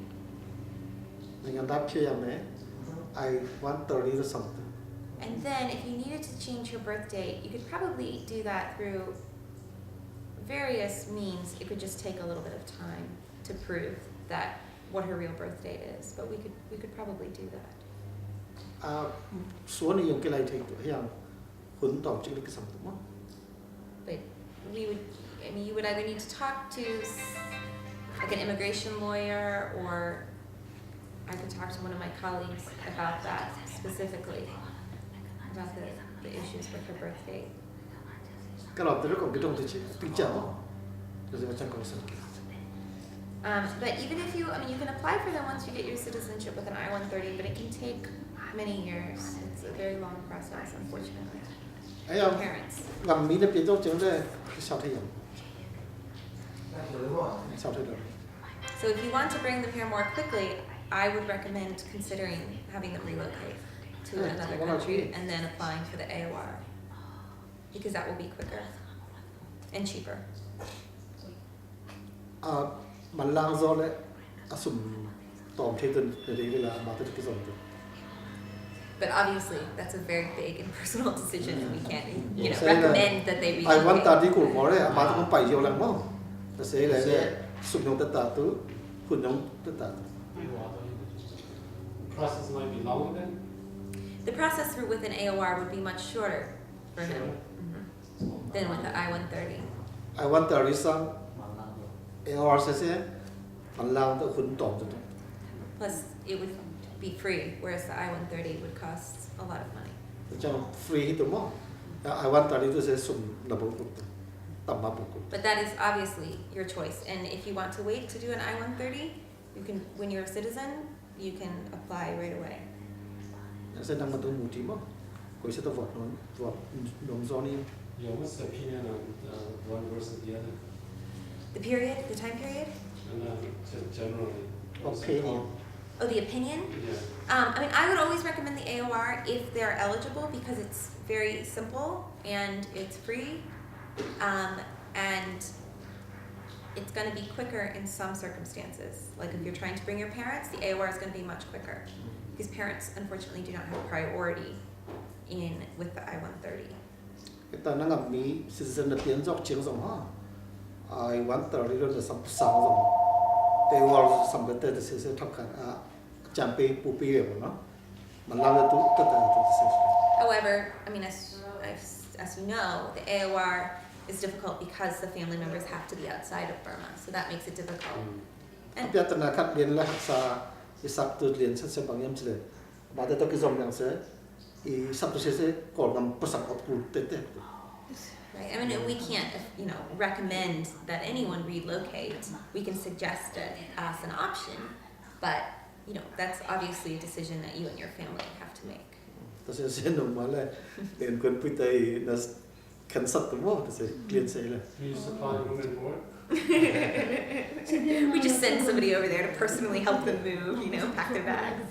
dengan that pia me I want 30 or something And then if you needed to change your birth date, you could probably do that through various means. It could just take a little bit of time to prove that what her real birth date is, but we could probably do that. số này yung cái thầy tuổi yang huấn tổng chỉ cái sản phẩm But we would, I mean, you would either need to talk to like an immigration lawyer, or I could talk to one of my colleagues about that specifically, about the issues with her birth date. cái lọt nó còn cái trong thì tình trạng rồi mà chẳng có sự But even if you, I mean, you can apply for them once you get your citizenship with an I-130, but it can take many years. It's a very long process, unfortunately. ấy For không parents. ngầm mỹ nó biến đâu chẳng đây sao thế nhỉ sao thế được So if you want to bring them here more quickly, I would recommend considering having them relocate to Yeah, another well, country okay. and then applying for the AOR, because that will be quicker and cheaper. mà lang do đấy sum tòm thế tên để đây là mà tới cái dòng But obviously, that's a very big and personal decision, and we can't, you know, Say that recommend that they I want relocate. ta đi cùng có đấy mà tôi không phải nhiều lần mà ta sẽ là sum nhung tất cả thứ huấn nhung tất cả The process might be longer then? The process through with an AOR would be much shorter for him than with the I-130. I want the reason mang lang do AOR sẽ mà lang tôi huấn tòm cho tôi Plus, it would be free, whereas the I-130 would cost a lot of money. cho free tôi mà I want ta đi tôi sẽ sum là bốn cục tầm ba cục But that is obviously your choice. And if you want to wait to do an I-130, you can, when you're a citizen, you can apply right away. sẽ nằm ở tôi mù tím mà coi sẽ tôi vọt nó gió đi Yeah, what's the opinion on one versus the other? The period, the time period? And just generally. what's the Opinion. call? Oh, the opinion? Yeah. I mean, I would always recommend the AOR if they're eligible, because it's very simple and it's free. And it's going to be quicker in some circumstances. Like if you're trying to bring your parents, the AOR is going to be much quicker, because parents unfortunately do not have priority with the I-130. cái ta nó ngầm mỹ citizen là tiến dọc chiếng dòng ha I want ta đi rồi sắm sáng dòng they were sắm cái tên sẽ thắp cả chạm pi pu pi rồi nó mà lao ra tú tất cả tôi sẽ However, I mean, as you know, the AOR is difficult because the family members have to be outside of Burma, so that makes it difficult. bây giờ ta khát biến là sa cái sắp từ liền sẽ bằng em chỉ mà ta cái dòng này sẽ sắp từ sẽ còn nằm bất sắp ở cụ tết tết Right. I mean, we can't, you know, recommend that anyone relocate. We can suggest it as an option, but you know, that's obviously a decision that you and your family have to make. ta sẽ nằm mà là đến quân quy tây nó khẩn sắp đúng không ta sẽ liên sẽ là Do you supply women for it? We just send somebody over there to personally help them move, you know, pack their bags.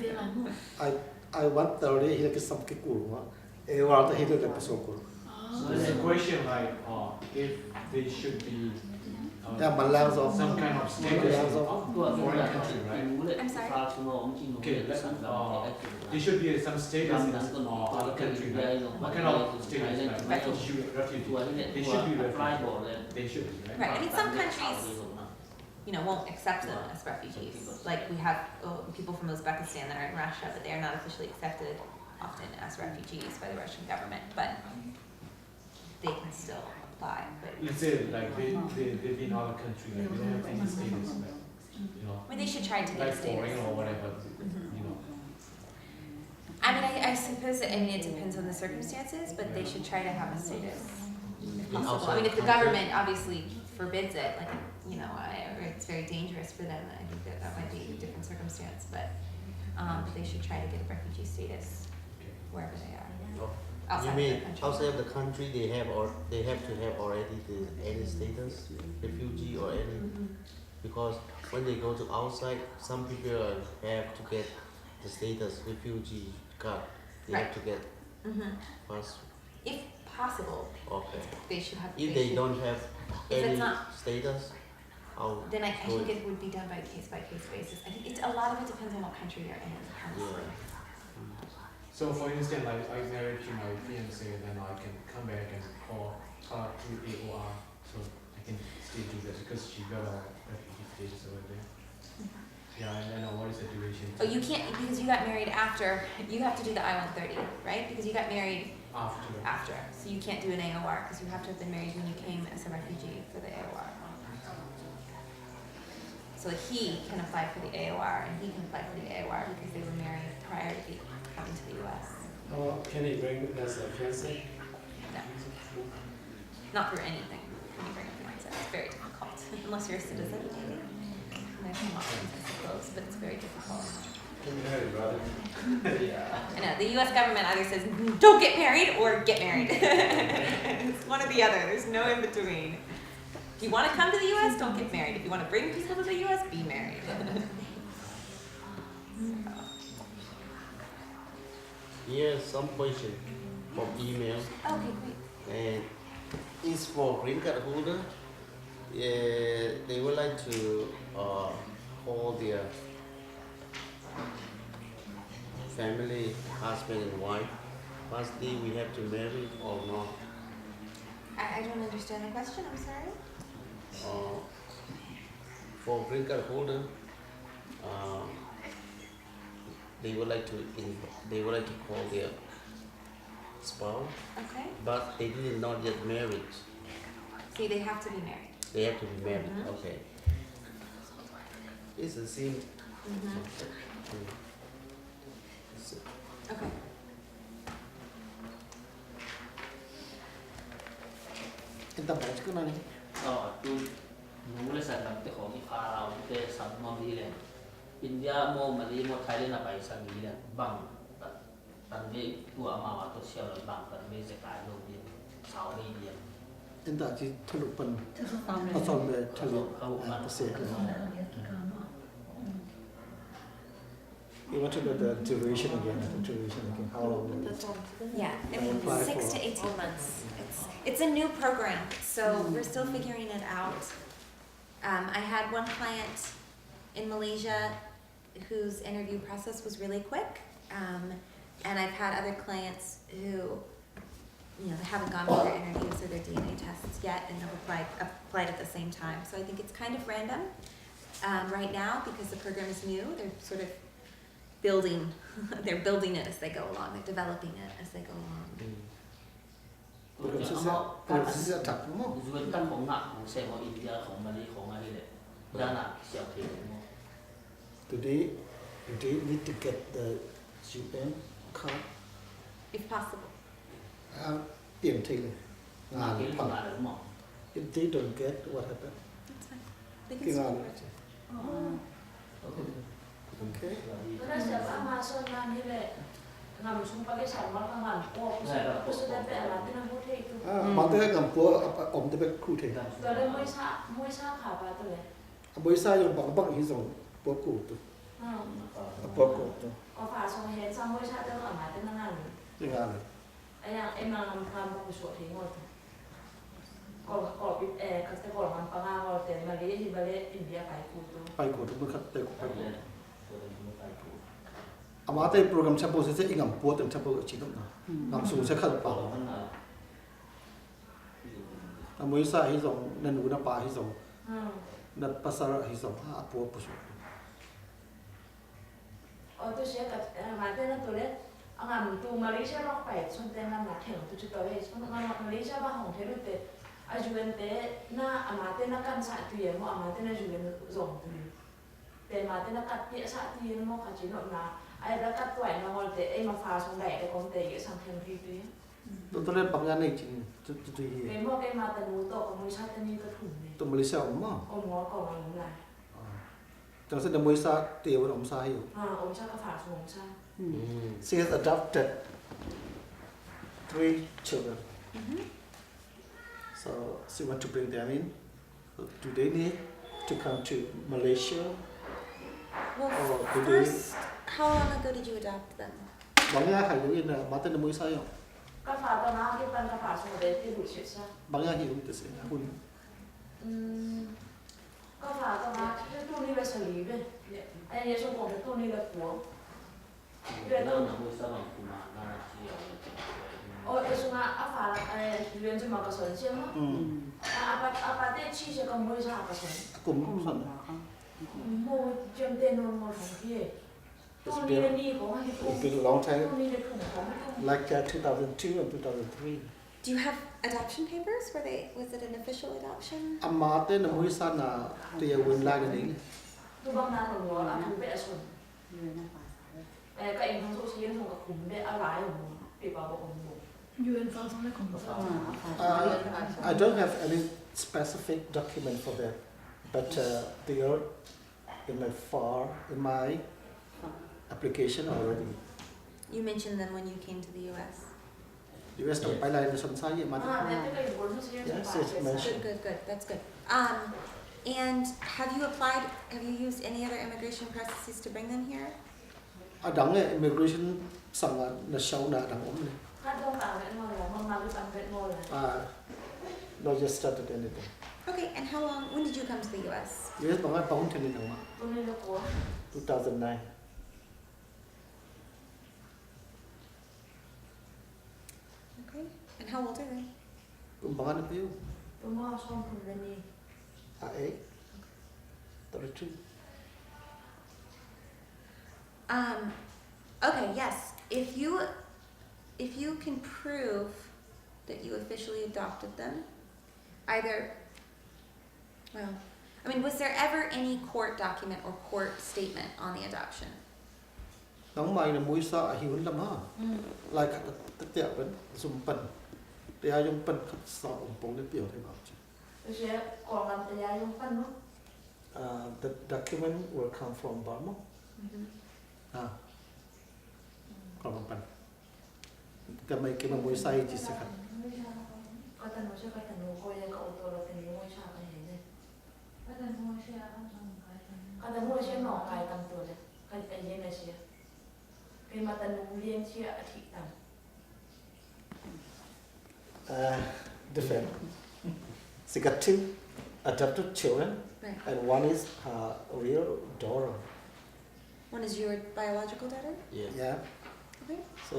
I want ta đi là cái sắm cái cụ mà AOR ta hết được cái số cụ So there's a question like if they should be yeah mà lao do some kind of status tua in tu foreign là country, right? I'm sorry? pha tu nó ông chỉ nó Okay, let's, sản phẩm there should be some status in other country, right? What kind of status, like refugee? They should be refugees. They should be, right? Right. I mean, some countries, you know, won't accept them as refugees. Like we have people from Uzbekistan that are in Russia, but they are not officially accepted often as refugees by the Russian government, but they can still apply. But Let's say like they've been in other country, like they don't have any status, like, you know, I mean, they should try to get like a status. foreign or whatever, you know. suppose, I mean, it depends on the circumstances, but they should try to have a status. If In possible. I mean, if the outside government obviously forbids it, like, you know, or it's very dangerous for them, I think that might be a different circumstance, but they should try to get a refugee status wherever they are. You Outside mean of the country. outside of the country they have to have already any status, refugee or any, because when they go to outside, some people have to get the status refugee card. They have to get first. If possible, Okay. they should have. If they don't have If it's any not- status, how? Then I do think it? it would be done by case basis. I think a lot of it depends on what country they're in, honestly. So for instance, like I married to my fiance, then I can come back and call her through AOR, so I can still do that because she got a refugee status over there. Yeah, and then what is the duration? Oh, you can't, because you got married after, you have to do the I-130, right? Because you got married after, so you can't do an AOR, because you have to have been married when you came as a refugee for the AOR. So he can apply for the AOR, and he can apply for the AOR because they were married prior to coming to the US. Can he bring as a fiancé? No. Not through anything. When you bring a fiance, it's very difficult, unless you're a citizen, maybe. And there's some options, I suppose, but it's very difficult. Get married, brother. I know, the US government either says, don't get married, or get married. It's one or the other, there's no in between. If you want to come to the US, don't get married. If you want to bring people to the US, be married. Here's some question from email, Okay, great. and it's for green card holder. They would like to call their family, husband and wife. Firstly, we have to marry or not. I don't understand the question, I'm sorry. For green card holder, they would like to call their spouse, Okay. but they did not yet married. See, they have to be married. They have to be married. Okay. It's the same. Okay. Kita baca ke nani? tu nung le san lam te khong I ara te sam mo mi le India mo Mali mo Thailand na bai sang mi le bang tan me tu ama wa to xiao le bang tan me se kai lo bi sao ni bi Kita chỉ thâu lục phần, asal me thâu lục persen. You want to know the duration again? How long? Yeah, I mean, Apply 6 for- to 18 months. It's a new program, so we're still figuring it out. I had one client in Malaysia whose interview process was really quick, and I've had other clients who, you know, they haven't gone through their interviews or their DNA tests yet, and have applied at the same time. So I think it's kind of random right now because the program is new. They're sort of they're building it as they go along. They're developing it as they go along. Program sisa tak mo. Jual tan khong na khong se mo India khong Mali khong ai le dana xiao te mo Today, they need to get the UN card. If possible. เปลี่ยนทีเลยงาน ki พัง ma le mo If they don't get, what happened? That's fine. They can กี่งาน still Okay. Karena siapa masuk nanti le ngam sumpa ke sama kangan oh sudah pernah dengan hotel itu บางทีกับปัวอมจะเป็นครูเท kalau mau sa apa tuh le บริษัทยังบางที่ส่งปัวกูตัวปัวกูตัว ก็ฝาส่งเห็นซ้ำmau sa tuh nggak ada dengan ยังงานเลย yang emang ngam mau suat hingga kalau kasta kalau ngam pangang kalau teh Malaysia di balik India kayak gitu ไปกูตัวมันคัดเตะกูไปกู le to de mo tai ku อามาเตะโปรแกรมเฉพาะเสียอีกงปัวเต็มเฉพาะชิ้นนั้นงสูงเสียขั้นเปล่า to man na บริษัทที่ส่งนันอุณปาที่ส่งนัดภาษาที่ส่งปัวปุช oh tuh saya kat mati na tuh le ngam tu Malaysia rock pet sunte ngam na theng tu cuka wes ngam Malaysia ba hong thelu te ajuan te na amate na kan sa tu ye mo amate na juan zong tu te mate na kat pia sa tu ye mo ka chino na ai đã cắt tuổi nó ngồi để em mà phá xuống đẻ để con tệ cái sang thêm thì tuy tôi lên bằng này chính tôi cái mua cái mà tận núi tổ của mũi sát tên như cái thủng này tôi Malaysia mà ông ngó cổ là ông lại chẳng sẽ là mới sa tiêu ông sa hiểu ông sát cái phá xuống ông sát she has adopted 3 children so she want to bring them in do they need to come to Malaysia Well, or do they first, how long ago did you adopt them? bằng nhà hay hiểu là mà tên là mới sa hiểu cái phá tao nó cái phần cái phá xuống để cái đủ chuyện sao bằng nhà hiểu tự sẽ hun cái phá tao nó cái tu ni là xử lý về anh nhớ trong cổ cái tu ni là của Việt Nam là mua sao bằng của mà nó là chỉ ôi cái số áp phá là luyện cho mà cái số chiếm á apa tết chi sẽ còn mua sao cái số cũng phần mua chiếm tên luôn một thằng kia tu ni là đi có hay it's been a long time tu ni là thủng có hay không like 2002 and 2003 Do you have adoption papers? Was it an official adoption? amma tên là mới sa là thì win lại cái đấy tu băng na thằng nó là thằng bé số cái anh thằng số xí thằng cái khủng bé áo lái của bị vào bộ của UN 发生的恐怖。 I don't have any specific document for that, but they are in my application already. You mentioned them when you came to the US. US don't buy like the sunshine yet, yes it's mentioned. Good. That's good. And have you used any other immigration processes to bring them here? À đóng này immigration xong là sau đã đóng ổn này. hát đông tàu vậy ngồi là mong mang cái bằng vậy ngồi là No just started anything. Okay, and when did you come to the US? US bằng ai bóng trên này mà. tôi nên là của 2009. Okay, and how old are they? Cũng bằng anh yêu. tôi mua xong cùng lên đi 8. 32. Okay, yes. If you can prove that you officially adopted them, was there ever any court document or court statement on the adoption? Đóng mày là mũi sợ hiểu lắm ha. Lại cả tất tiệu vẫn dùng bẩn. Để ai dùng bẩn khắc sợ ổng bóng đến biểu thế bảo chứ. tôi sẽ còn làm tay ai không phân không The document will come from Burma. Còn bằng bẩn. Cái mà mũi say chỉ sẽ khắc. có tần nó sẽ cái tần nó coi cái ô tô là tần nó ngồi sao cái gì đấy cái tần nó sẽ nọ cái tầm tuổi đấy cái gì này sẽ cái mà tần nó liên sẽ thị tầm Different. She got 2 adopted children, Right. and one is her real daughter. One is your biological daughter? Yeah. Okay. So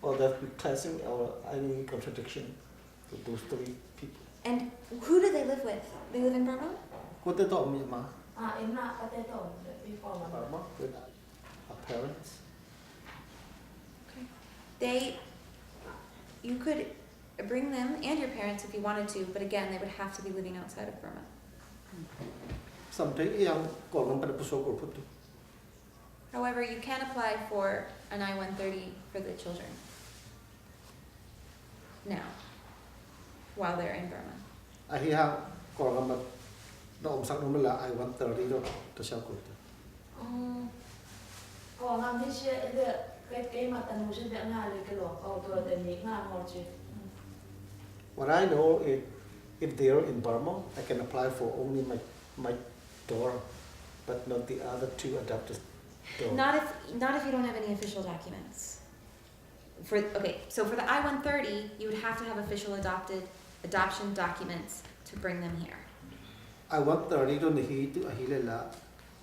all that classing or any contradiction with those 3 people. And who do they live with? They live in Burma? What they told me, ma, em là cái tên tổng before mà Burma with her parents. You could bring them and your parents if you wanted to, but again, they would have to be living outside of Burma. Something young, called them, but put. However, you can apply for an I-130 for the children now, while they're in Burma. I hear called them, but the omsak là I want 30 rồi, to show good. còn làm thế sẽ cái mà tần nó sẽ vẽ nga lên cái lỗ cầu tôi tần nhị nga ngồi chứ What I know is if they're in Burma, I can apply for only my daughter, but not the other 2 adopted daughters. Not if you don't have any official documents. So for the I-130, you would have to have official adoption documents to bring them here. I want 30 to Ahila,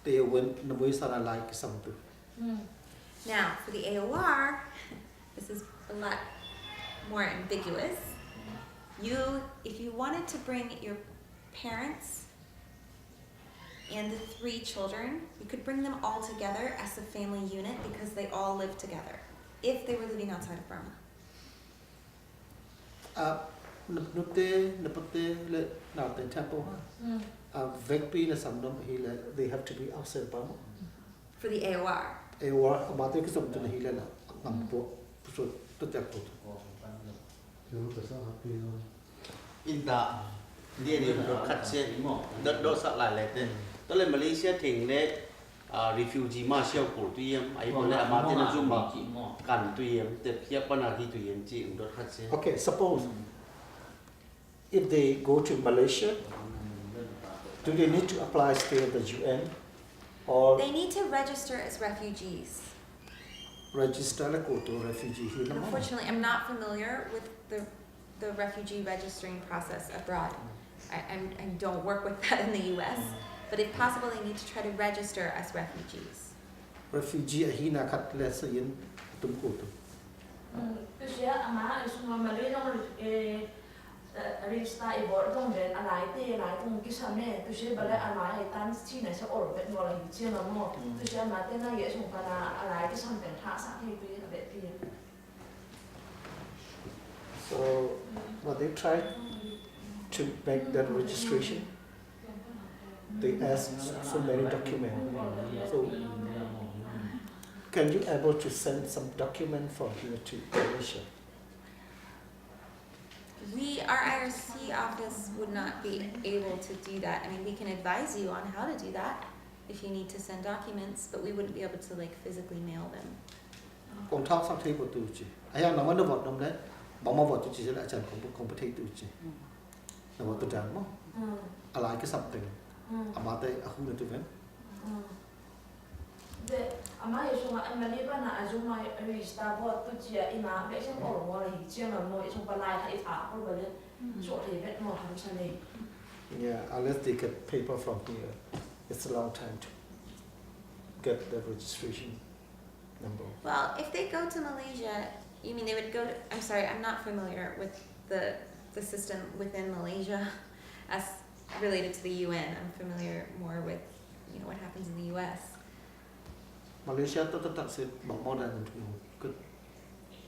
they went the voice are like something. Now, for the AOR, this is a lot more ambiguous. If you wanted to bring your parents and the 3 children, you could bring them all together as a family unit because they all live together, if they were living outside of Burma. Vegpi na samdom they have to be outside Burma. for the AOR. AOR amate ke som tun hile na ngam po so to tak po Yo ka sa happy no. In the dia dot cut se dot sa la le te to le Malaysia thing le refugee ma xiao ko tu yam ai bo le ama te na zum ma kan tu yam te phia pa na hi tu yam chi dot cut se Okay, suppose if they go to Malaysia, do they need to apply stay at the UN or They need to register as refugees. register like go to refugee here? Unfortunately, I'm not familiar with the refugee registering process abroad. I don't work with that in the US, but if possible, they need to try to register as refugees. Refugee here na kat le sa yin tum ko tu. 就是嘛，是我们那种register 一波种人，来的来种几十年，就是本来来系单去那些偶尔别我来以前了么，就是嘛，但那也从把那来的上边他上去对特别对。 So what they try to make that registration, they ask so many documents. So can you able to send some document from here to Malaysia? Our IRC office would not be able to do that. I mean, we can advise you on how to do that if you need to send documents, but we wouldn't be able to like physically mail them. Công tác sang thế của tôi chứ. Ai làm ăn được vật năm đấy, bảo mà vật tôi chỉ là chẳng không có thể tôi chứ. Là vật tôi chẳng mà. Lại cái something. Mà tại không được tôi vẫn. 네, 아마 요즘 아메리카나 아줌마 리스타 뭐 또지야 이마 매생 어로 뭐 이제는 뭐 요즘 발라이 하이 파 그러면 소리 몇 뭐 하면서네. Yeah, unless they get paper from here, it's a long time to get the registration number. Well, if they go to Malaysia, you mean they would go to, I'm sorry, I'm not familiar with the system within Malaysia as related to the UN. I'm familiar more with, you know, what happens in the US. Malaysia tôi tất sẽ bằng món này mình cứ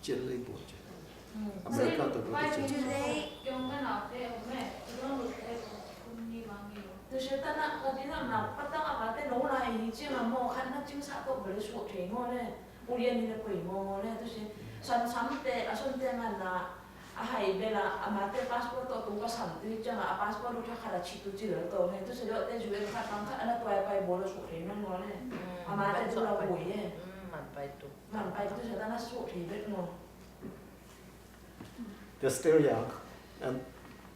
chiến lấy bộ chứ. So America tôi do có they,就是但那我今天那不当阿爸在弄来以前嘛，我看那警察都不是说听我嘞，我连你的鬼我嘞，就是上的上的嘛那。还别啦，阿妈的 passport 都多个上的，这样啊 passport 都看了起都记得到呢，就是了，但是为看当看那多ไปบ่了说听我嘞，阿妈在做了会耶，มันไป就是但那说听的我。 They're still young, and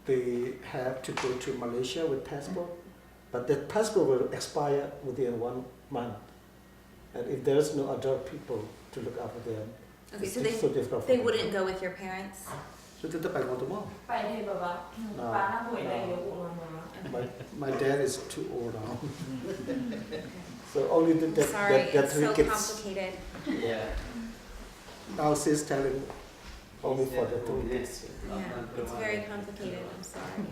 they have to go to Malaysia with passport, but that passport will expire within 1 month, and if there's no adult people to look after them, okay, it's so so difficult. they wouldn't go with your parents? So they don't go tomorrow. ไปเทบะป้าน้าป่วยได้เยอะกว่ามา My dad is too old now, so only Sorry, that it's 3 so kids. complicated. Yeah. Now she's telling only for the 2 kids. Yeah, it's very complicated, I'm sorry.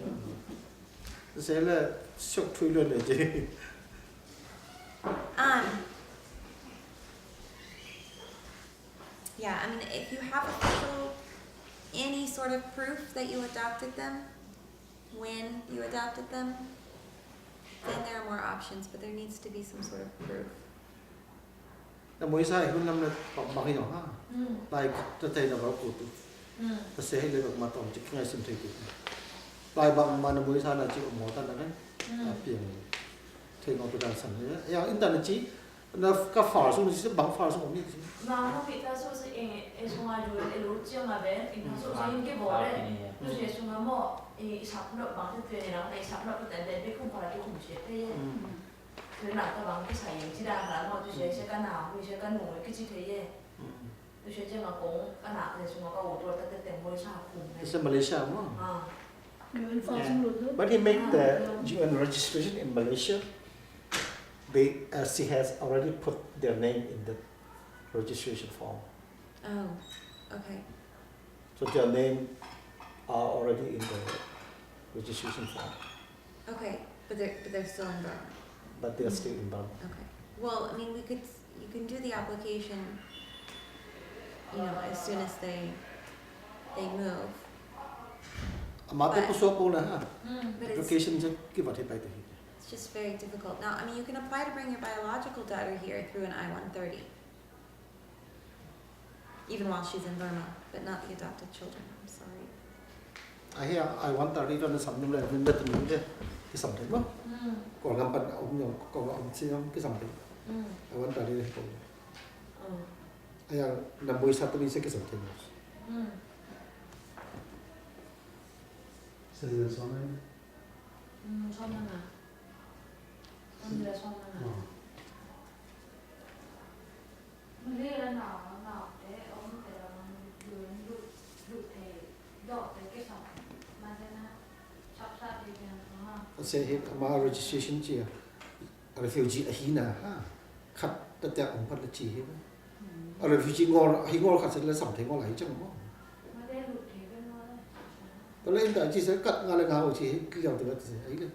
Thế là sốc thui luôn rồi chứ. Yeah, I mean, if you have any sort of proof that you adopted them, when you adopted them, then there are more options, but there needs to be some sort of proof. Là mỗi sai hơn năm là bằng cái nhỏ ha. Lại cho thầy nào vào cụ tụ. Ta sẽ hay lấy bằng mặt tổng chỉ ngay xem thầy cụ. Lại bằng mà nó mỗi sai là chỉ ủng hộ ta là đấy. Biển thầy ngọc tôi đang sẵn đấy. Ya internet chỉ nó các phở xuống thì sẽ bằng phở xuống cũng như thế. mà nó bị ta số sẽ em xuống ngoài rồi em lúc chưa mà bé em ta số sẽ cái bộ đấy lúc sẽ xuống mà mò em sắp nợ bằng cái tiền này nó này sắp nợ cái tiền đấy không phải là cái khủng chết đấy thế nào ta bằng cái sài chỉ đang là mà tôi sẽ cái nào tôi sẽ cái nổi cái chi thế vậy tôi sẽ cho mà cũng cái nào thì xuống mà cái ổ tôi ta tiền mua sao cùng này It's in Malaysia mà. But he make the UN registration in Malaysia. She has already put their name in the registration form. Oh, okay. So their name are already in the registration form. Okay, but they're still in Burma. But they're still in Burma. Okay. Well, I mean, you can do the application, you know, as soon as they move. Mà tôi có số cô nè ha. But it's, Application just give it by the It's just very difficult. Now, I mean, you can apply to bring your biological daughter here through an I-130, even while she's in Burma, but not the adopted children. I'm sorry. I want to read on the something like that. Cái something không? Còn làm bạn ông nhiều còn ông xin không cái something. I want to read it. Ayang namoy sa tuloy sa something. Citizen Sonman? 선언아. 언니가 선언아. Mình là nào để ông để lụt lụt thể đỏ để cái sòng mà thế nào sắp sắp thì đúng không? Say here my registration chi refugee ahina ha. Khat ta ta ông phát chi hết. Refugee ngor khat sẽ something ngor lại chẳng không? Mà để lụt thể bên ngoài. Tôi lấy tại chi sẽ cắt ngang lại ngào chi cái kiểu từ ấy đấy.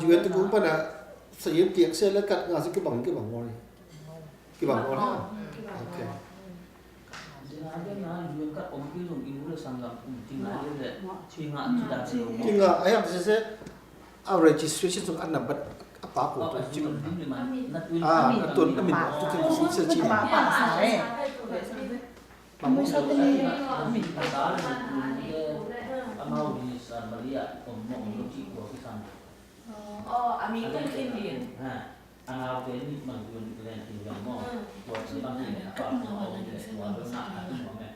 Duyên tôi cũng phải là sử dụng tiếng xe là cắt ngang sẽ cái bằng ngor này. Cái bằng ngor ha. Okay. Chính là ai làm sẽ our registration trong anh nằm bật apa của tôi chỉ tuần nó mình tôi sẽ chỉ Kamu satu ni, mau di Maria, om cik buat kesan. Ami cũng kinh điển. Ang cái ni mang tuan kalian tinggal mau buat sebab ni apa mau buat nak tu mame.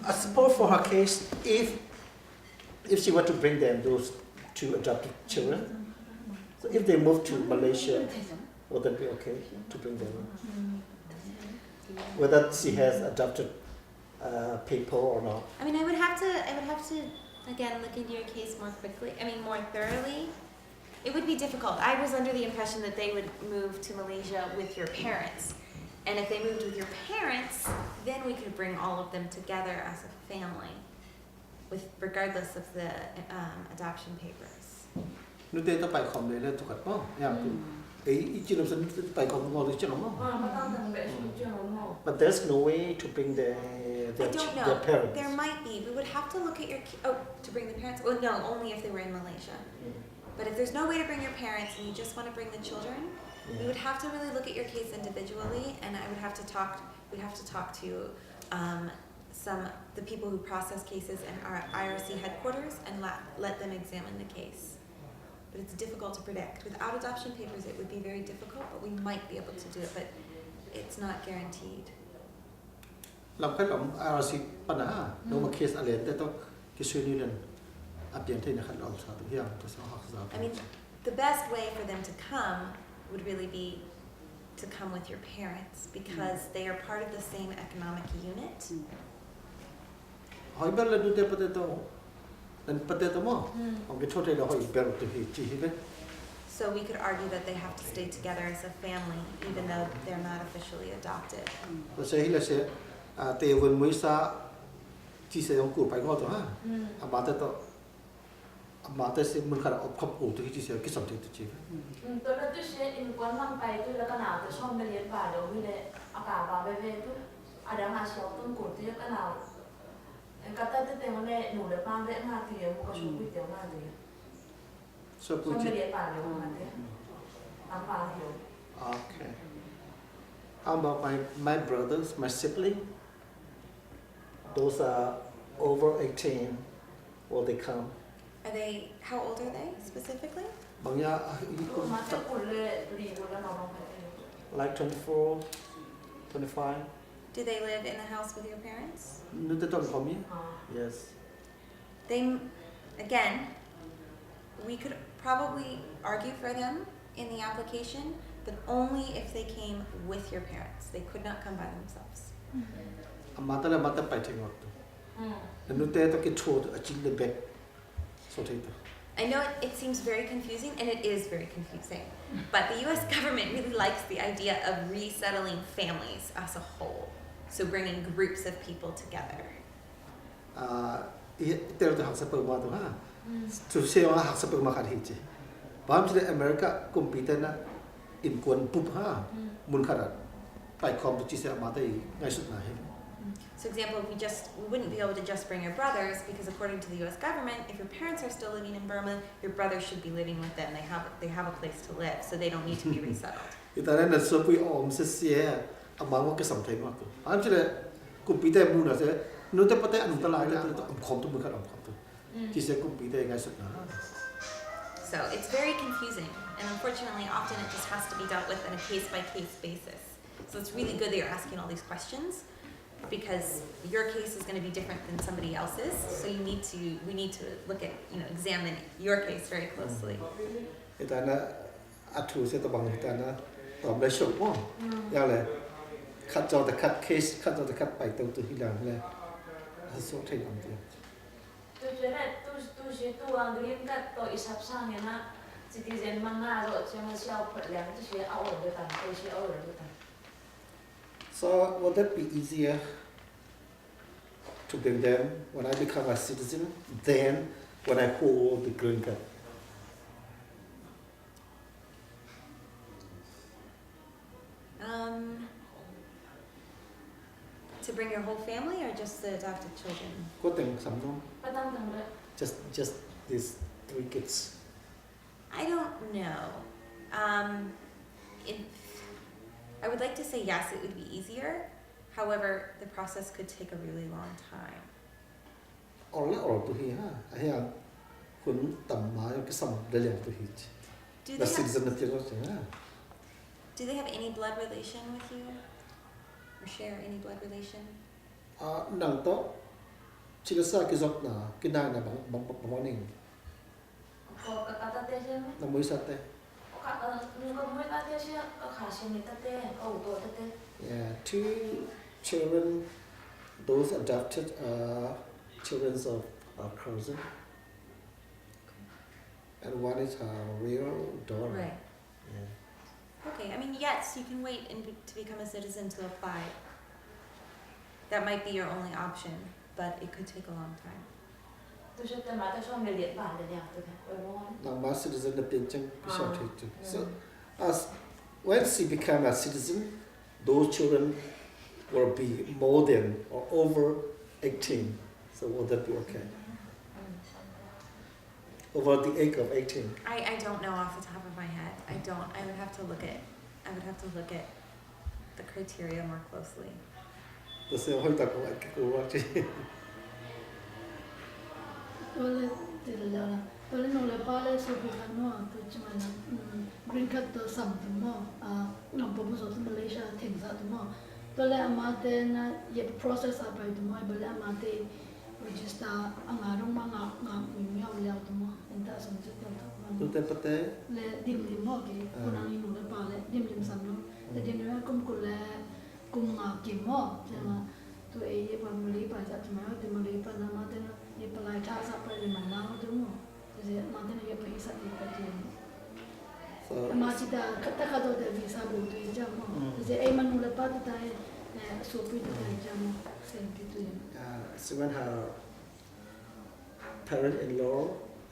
I suppose for her case, if she were to bring them those two adopted children, so if they move to Malaysia, would that be okay to bring them? Whether she has adopted people or not. I mean, I would have to again look into your case more quickly. I mean, more thoroughly. It would be difficult. I was under the impression that they would move to Malaysia with your parents. And if they moved with your parents, then we could bring all of them together as a family, regardless of the adoption papers. Nếu thế ta phải không để lên thuộc hạt không? Ấy chỉ làm sao phải không ngồi chứ không? But there's no way to bring their parents. There might be. We would have to look at your to bring the parents. Well, no, only if they were in Malaysia. But if there's no way to bring your parents and you just want to bring the children, we would have to really look at your case individually, and I would have to talk. We'd have to talk to the people who process cases in our IRC headquarters and let them examine the case. But it's difficult to predict. Without adoption papers, it would be very difficult, but we might be able to do it, but it's not guaranteed. Làm cách làm IRCปัญหาnếu mà case alien thì tôi cái suy nghĩ là áp dụng thế này khá là sao tôi hiểu tôi sẽ học sao. I mean, the best way for them to come would really be to come with your parents because they are part of the same economic unit. Hỏi bên là đôi tay potato, nên potato mà, ông cái chỗ này là hỏi bên từ khi chỉ hết. So we could argue that they have to stay together as a family, even though they're not officially adopted. Tôi sẽ là sẽ tiêu vườn mới sa chỉ sẽ ông cụ phải ngồi thôi ha. Mà tôi sẽ muốn khai ốp khắp cụ từ khi chỉ sẽ cái sản phẩm chỉ. Tôi đã tôi sẽ in quán năm bay tôi đã cái nào tôi xong bên liên bài đầu với lại cả vào về tôi đã mà sáu tuần cụ tôi cái nào cái tay tôi tìm này đủ để mang về mà thì một cái số quy tiêu mà gì. So xong bên liên bài đầu mà thế. Ăn vào hiểu. Okay. How about my brothers, my sibling? Those are over 18. Will they come? Are they? How old are they specifically? Bằng nhà like 24, 25. Do they live in the house with your parents? Nếu they don't come here? Yes. Again, we could probably argue for them in the application, but only if they came with your parents. They could not come by themselves. Mata là mata phải thay ngọt. Nếu they to cái chốt ở chính the bed. So take that. I know it seems very confusing, and it is very confusing, but the U.S. government really likes the idea of resettling families as a whole, so bringing groups of people together. There to have support mà thôi ha. to say on hak sapek makan hiji baham sile America compete na in kwan pup ha mun kharat tai khom to chi se ma tai ngai sut na he. So example, we wouldn't be able to just bring your brothers because according to the US government, if your parents are still living in Burma, your brothers should be living with them. They have a place to live, so they don't need to be resettled. Ita na so pui om se se amang wa ke sam thai ma ko baham sile compete mun na se nu te pate anu ta la le to am khom to mun khat am khom to chi se compete ngai sut na. So it's very confusing, and unfortunately, often it just has to be dealt with on a case-by-case basis. So it's really good that you're asking all these questions, because your case is going to be different than somebody else's. So we need to look at, examine your case very closely. Ita na atu se to bang ita na tom le shok mo ya le khat cho the cut case khat cho the cut pai to hi lang le so thai am ti 都觉得都是都啊，green card 都一十上年啦，citizen 嘛那个什么小朋友这些偶尔的单，都是偶尔的单。 So would that be easier to bring them when I become a citizen than when I hold the green card? To bring your whole family or just the adopted children? Có tình sắm không? 不当当的。 Just these 3 kids. I don't know. I would like to say yes, it would be easier. However, the process could take a really long time. Or to here, I have kun tamma cái sắm để làm to here. Do The they have, citizen of the do they have any blood relation with you? Or share any blood relation? Nang to chỉ sa cái giọt na cái na bang ning 我个家姐姐咩？ na mới sa te. 我个妹家姐姐，我下先你姐姐，我有多姐姐。 Yeah, 2 children, those adopted children of our cousin, and one is her real daughter. Right. Yeah. Okay, I mean, yes, you can wait to become a citizen to apply. That might be your only option, but it could take a long time. 就是对嘛，都说没脸板的呀，对不对？我 Now, my citizen the pinching So, as when she become a citizen, those children will be more than or over 18. So, will that be okay? Over the age of 18. I don't know off the top of my head. I don't. I would have to look at the criteria more closely. The same way that I could watch it. ตัวเลยติดแล้วนะตัวเลยโนเลยป้าเลยสุดกันว่าตัวจิมันgreen card ตัวสัมตัวมั่งหลังผมส่งที่มาเลเซียถึงซะตัวมั่งตัวเลยอามาเตนะเย็บ process อะไรตัวมั่งตัวเลยอามาเต register อ่างารมั่งมีเมียเอาแล้วตัวมั่งอินเตอร์สมจิตตัวมั่ง Tute pate เลยดิมมั่งกี่คนนั้นนี่โนเลยป้าเลยดิมสัมเนาะแต่ดิมเนี่ยกุมกุลเลยกุมกี่มั่งใช่ไหมตัวเอเย็บมาลีป้าจะใช่ไหมตัวมาลีป้านะมาเตนะ ये पलाई था सब पर मना हो तो मो जैसे माते ने ये पैसा दे पाते हैं so माचिता कत्ता का तो वीसा बोलते हैं जब मो जैसे ए मनु ले पाते ताए सोपी तो ताए जब मो सेंटी तो ये so when her parent-in-law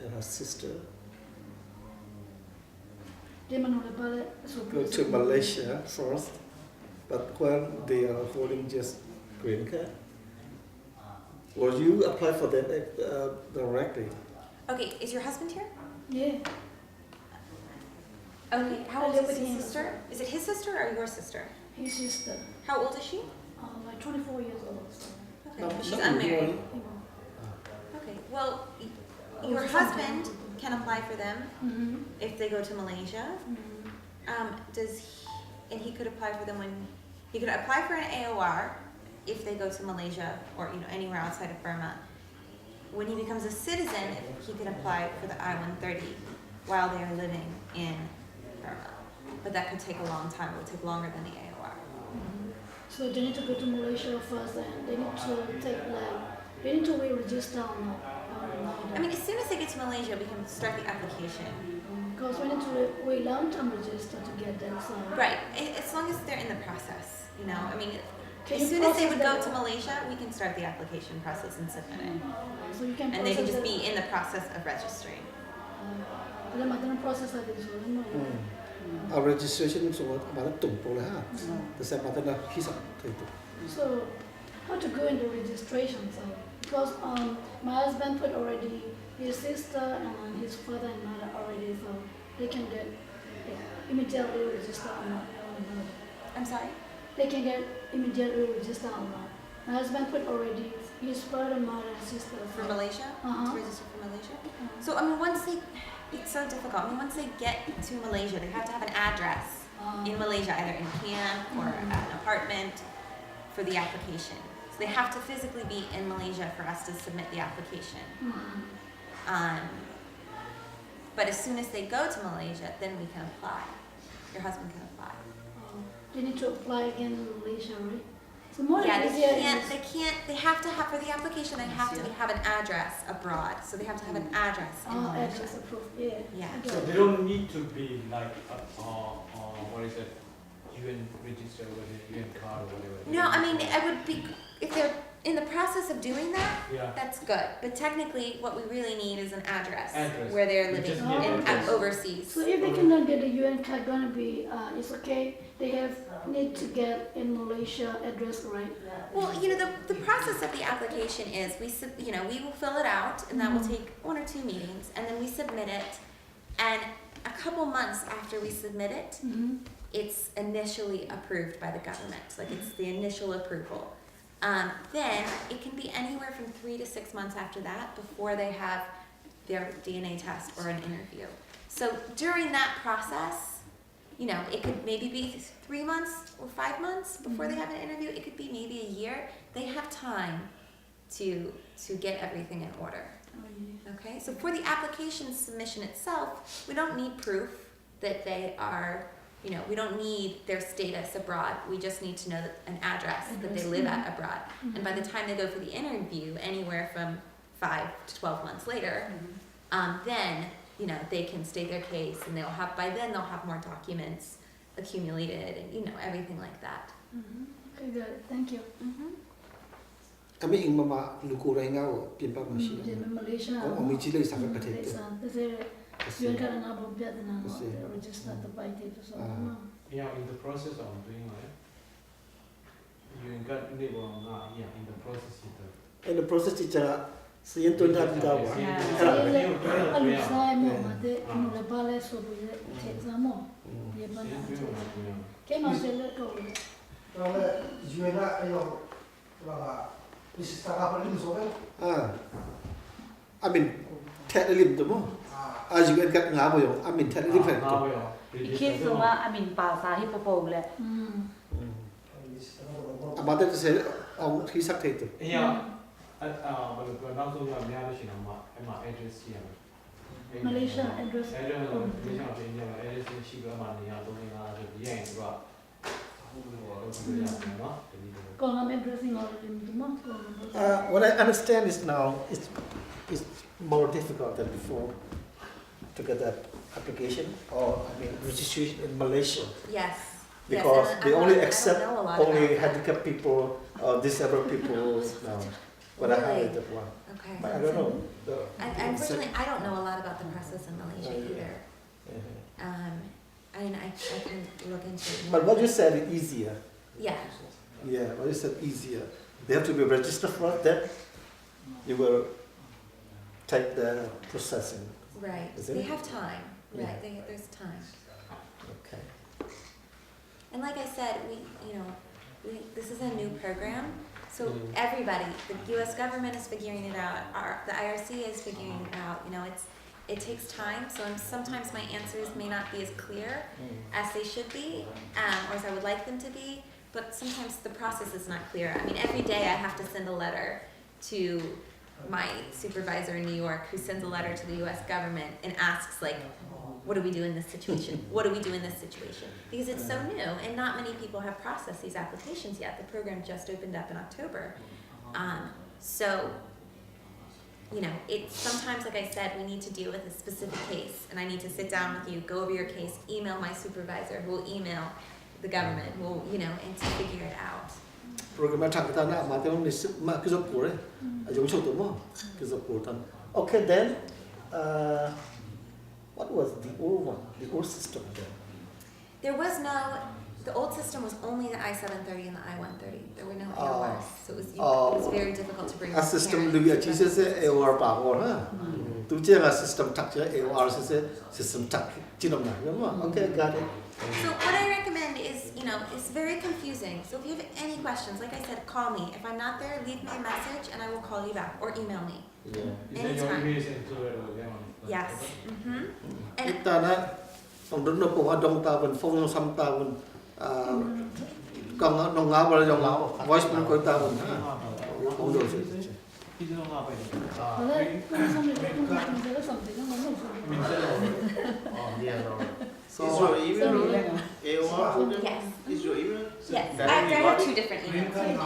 and her sister ये मनु ले पाले सोपी go to Malaysia first, but when they are holding just green card, will you apply for them directly? Okay, is your husband here? ये Okay, how old is his sister? Is it his sister or your sister? his sister How old is she? like 24 years old Okay, No, but she's not unmarried. really. Okay, well, your husband can apply for them if they go to Malaysia. And he could apply for them when he could apply for an AOR if they go to Malaysia or anywhere outside of Burma. When he becomes a citizen, he can apply for the I-130 while they are living in Burma. But that could take a long time. It would take longer than the AOR. so they need to go to Malaysia first and they need to take they need to re-register on I mean, as soon as they get to Malaysia, we can start the application. because we need to wait long time register to get that so Right, as long as they're in the process, I mean, As soon as they would go to Malaysia, we can start the application process and submit it. So you can And they can process just it. be in the process of registering. Bila matan process ada di sana. Our registration so about tung po lah. The same matter na hisap itu. So how to go into registration? So because my husband put already his sister and his father and mother already, so they can get immediately registered or not. I'm sorry? They can get immediately registered or not. My husband put already his father, mother, and sister. For Malaysia? Uh-huh. To register for Malaysia? So, I mean, it's so difficult. I mean, once they get to Malaysia, they have to have an address in Malaysia, either in camp or an apartment for the application. So they have to physically be in Malaysia for us to submit the application. But as soon as they go to Malaysia, then we can apply. Your husband can apply. They need to apply again in Malaysia, right? So more Yeah, easier they have to have, for the application, they have to have an address abroad. So they have to have an address in Malaysia. address approved, yeah. Yeah. Okay. So they don't need to be like what is it, UN register or the UN card or whatever. No, I mean, I would be, if they're in the process of doing that, Yeah. that's good. But technically, what we really need is an address, Address. where they're We living just need in, address. overseas. So if they cannot get the UN card, gonna be it's okay. They need to get in Malaysia address, right? Well, the process of the application is we will fill it out, and that will take 1 or 2 meetings, and then we submit it. And a couple months after we submit it, it's initially approved by the government. Like it's the initial approval. Then it can be anywhere from 3 to 6 months after that before they have their DNA test or an interview. So during that process, it could maybe be 3 months or 5 months before they have an interview. It could be maybe a year. They have time to get everything in order. Okay, so for the application submission itself, we don't need proof that they are, we don't need their status abroad. We just need to know an address that they live at abroad. And by the time they go for the interview, anywhere from 5 to 12 months later, then they can state their case, and by then they'll have more documents accumulated, and everything like that. Okay, good. Thank you. Kami ing mama luku rai ngau pimpa masi. In Malaysia. Oh, mi chile sa ka te. UN card na bo biat na register the by date so. Yeah, in the process of doing it, you got label in the process In the process teacher siyan tun da ga wa. Alu sai mo mate no le bale so bo te examo. Ye bana. Ke ma se le ko. Kalau UN ayo kalau this tak apa ni soal. Amin tet lim tu mo. As you get ngabo yo. Amin tet lim pen. Ikit semua amin pasah hipopo le. Amada tu se au hisak te tu. Yeah. But now so we have address here. Malaysia address. Malaysia address ni sih mana yang tu yang juga. Kung ang addressing already mo. What I understand is now it's more difficult than before to get that application or registration in Malaysia. Yes. Because they only accept I don't know a lot only about that. handicapped people, disabled people now. When I hired that one, Okay. but I don't know. Unfortunately, I don't know a lot about the process in Malaysia either. I can look into it more. But what you said is easier. Yeah. Yeah, what you said easier. They have to be registered first, then you will take the processing. Right. Is They it? have time. Yeah. Right. There's time. Okay. And like I said, this is a new program, so everybody, the U.S. government is figuring it out. The IRC is figuring it out. It takes time. So sometimes my answers may not be as clear as they should be, or as I would like them to be. But sometimes the process is not clear. I mean, every day I have to send a letter to my supervisor in New York, who sends a letter to the U.S. government and asks, like, what do we do in this situation? What do we do in this situation? Because it's so new, and not many people have processed these applications yet. The program just opened up in October. It's sometimes, like I said, we need to deal with a specific case, and I need to sit down with you, go over your case, email my supervisor, who will email the government, and to figure it out. program thằng ta na mà theo lịch sử mà cái dọc của đấy giống chỗ tụi mò cái dọc của thằng okay then what was the old one the old system then There was no, the old system was only the I-730 and the I-130. There were no AORs, so it was very difficult to bring a parents. system lưu ý chỉ sẽ AOR bảo rồi ha tu chưa là system chắc chứ AOR sẽ system chắc chỉ đồng nào đúng không okay got it. So what I recommend is, it's very confusing. So if you have any questions, like I said, call me. If I'm not there, leave me a message and I will call you back or email me. Yeah. Is that your Anytime. email is included again? Yes. Mm-hmm. And Kita na ông đứng đâu cũng đông ta vẫn phong xăm ta vẫn còn đông ngáo vào dòng voice mình coi ta vẫn không được gì. So is your email AOR? yes. Is your email? Yes, I have two different emails. They can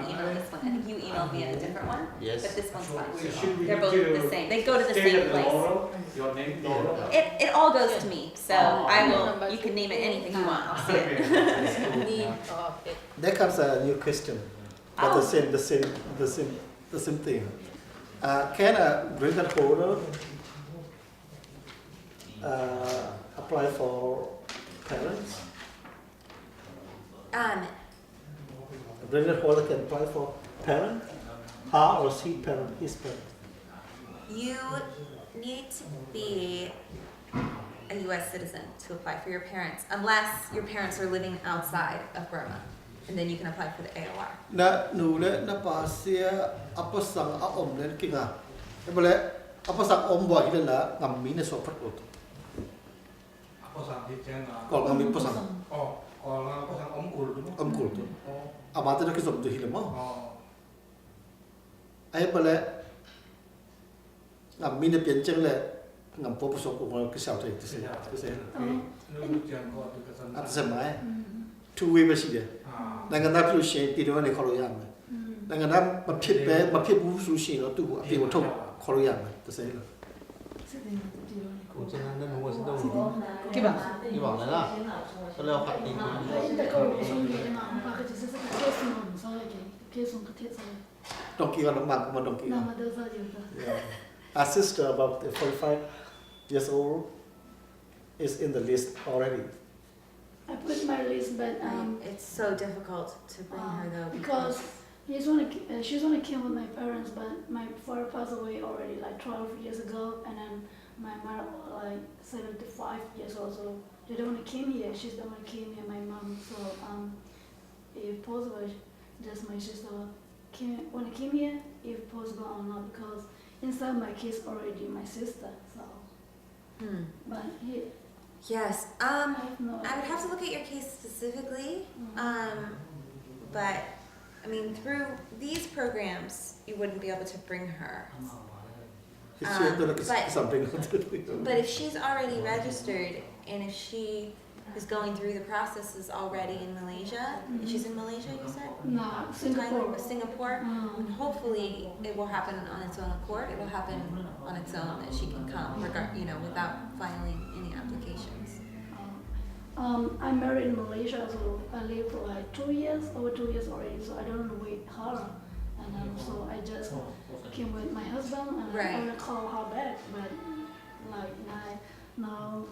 email this one. I think you emailed me at a different one, Yes. but this one's fine. Should we They're both the same. They go to the state same it place. Laurel, your name, Laurel? It all goes to me, so I will. You can name it anything you want. I'll see it. There comes a new question, but the same thing. Can a green card holder apply for parents? A green card holder can apply for parent, her or she parent, his parent. You need to be a U.S. citizen to apply for your parents, unless your parents are living outside of Burma, and then you can apply for the AOR. Na nule na pasia apa sang a om len kinga. Ebole apa sang om boy ile la ngam mi ne so phat ot. Apa sang di chen Kol ngam mi pa sang còn apa sang om kul đúng không? om kul tu. Amate na ki som tu hile mo. Oh. Ai bole ngam mi ne pian cheng le ngam po so ko ko ki sao thai tu se. Tu se. Lúc chen có từ cái sân. At se mai. Two way ba si de. Na nga na plu she ti do ne ko lo yam. Na nga na ma phit be ma phit bu su shi lo tu a pi wo thok ko lo yam. Tu se. Ủa cho nên nó mua sẽ đâu? Cái bằng. Cái bằng này đó. Có leo khát đi. Dong ki ga lo mang ma dong ki. Yeah. Our sister, about 45 years old, is in the list already. I put my list, but It's so difficult to bring her though because she's only came with my parents, but my father passed away already like 12 years ago, and then my mother like 75 years old, so they don't want to came here. She's the one who came here, my mom. So if possible, just my sister want to came here, if possible or not, because inside my case already my sister. So, but he. Yes. I have no I would have to look at your case specifically. But I mean, through these programs, you wouldn't be able to bring her. But if she's already registered and if she is going through the processes already in Malaysia, she's in Malaysia, you said? No, Singapore. Singapore. Hopefully, it will happen on its own accord. It will happen on its own that she can come, without filing any applications. I'm married in Malaysia, so I live for like 2 years, over 2 years already. So I don't want to wait her, and so I just came with my husband, and I want to call her back, but like now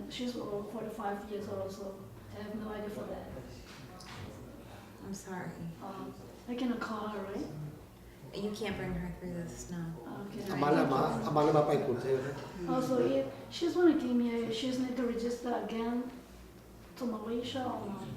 she's over 45 years old, so I have no idea for that. I'm sorry. I cannot call her, right? You can't bring her through this, no. Okay. Also, if she's want to came here, she's need to register again to Malaysia or not?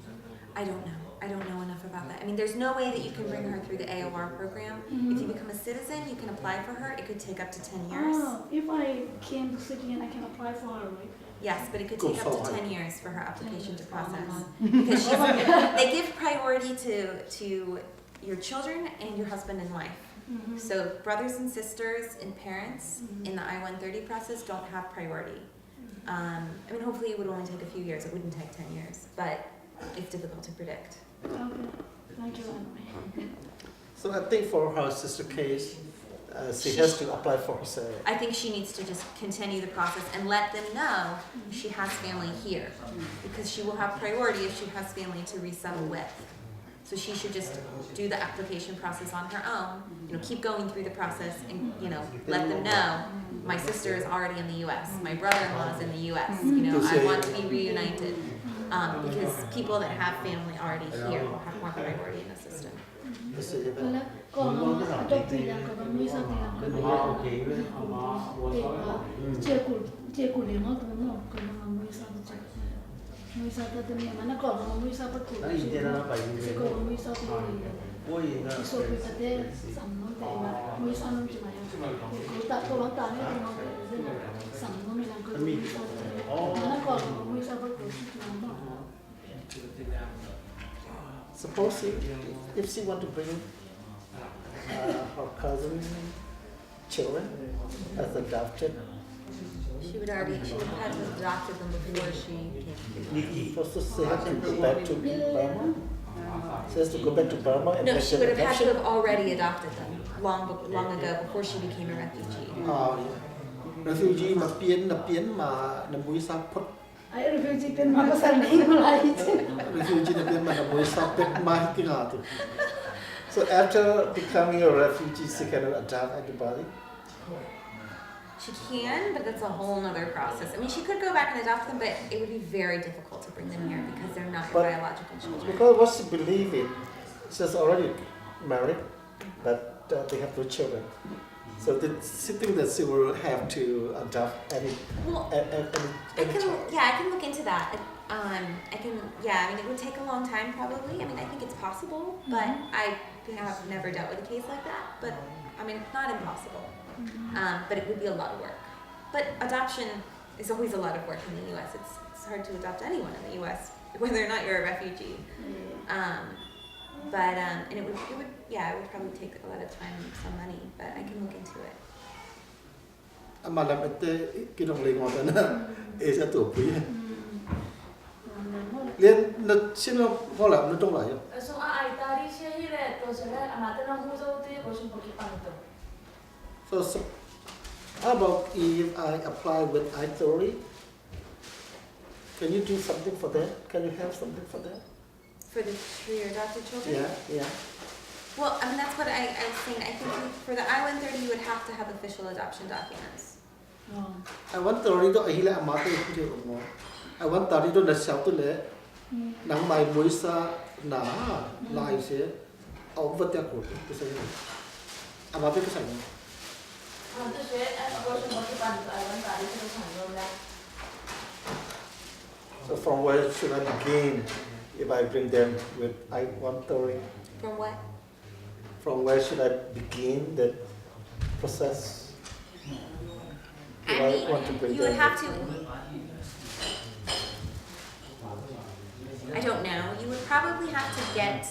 I don't know. I don't know enough about that. I mean, there's no way that you can bring her through the AOR program. If you become a citizen, you can apply for her. It could take up to 10 years. If I came to citizen, I can apply for her, right? Yes, but it could take up to 10 years for her application to process. Because they give priority to your children and your husband and wife. So brothers and sisters and parents in the I-130 process don't have priority. I mean, hopefully it would only take a few years. It wouldn't take 10 years, but it's difficult to predict. Okay, thank you anyway. So I think for her sister case, she has to apply for herself. I think she needs to just continue the process and let them know she has family here, because she will have priority if she has family to resettle with. So she should just do the application process on her own, keep going through the process and, let them know, my sister is already in the US, my brother-in-law is in the US, I want to be reunited. Because people that have family already here will have more priority in the system. Suppose if she want to bring her cousin children as adopted, She would have had to have adopted them before she came. first she has to go back to Burma. She has to go back to Burma and No, make she an would have had adoption. to have already adopted them long ago before she became a refugee. Refugee មកពៀនមកមួយសាផុត Ai refugee เป็นมาภาษาไหนมาไร refugee មកមួយសាពេតមកគិងអត់ So after becoming a refugee she cannot adopt anybody. She can, but that's a whole nother process. I mean, she could go back and adopt them, but it would be very difficult to bring them here because they're not your But biological children. Because what she believes in, she's already married, but they have 2 children. So she thinks that she will have to adopt any Well, child. I can look into that. It would take a long time probably. I mean, I think it's possible, but I have never dealt with a case like that. But I mean, it's not impossible. But it would be a lot of work. But adoption is always a lot of work in the U.S. It's hard to adopt anyone in the U.S. whether or not you're a refugee. And it would probably take a lot of time and some money. But I can look into it. Mà làm cái đồng lệ ngọt đó sẽ tổ quý. Liên nó xin nó có làm nó trong lại không? So ai tari siya hire to sila amata na huzo ti ko sum pagkipanto. So how about if I apply with I-30? Can you do something for that? Can you have something for that? For your adopted children? Yeah. Well, I mean, that's what I was saying. I think for the I-130, you would have to have official adoption documents. I-130 đó ấy là amata cái điều của I-130 đó là sao tôi lẽ nắng mai muối sa nà lại sẽ ông vật tiệt của tôi sẽ amata cái sản To siya ko sum pagkipanto awan tari sila sanyo na. So from where should I begin if I bring them with I-130? From what? From where should I begin the process? If I want to bring You would them have to. I don't know. You would probably have to get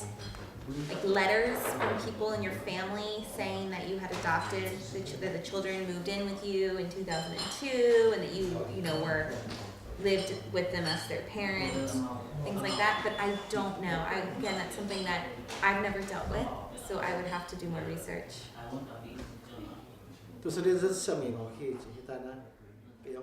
letters from people in your family saying that you had adopted, that the children moved in with you in 2002, and that you lived with them as their parent, things like that. But I don't know. Again, that's something that I've never dealt with, so I would have to do more research. tôi sẽ đến rất xem mình khi chúng ta đã cái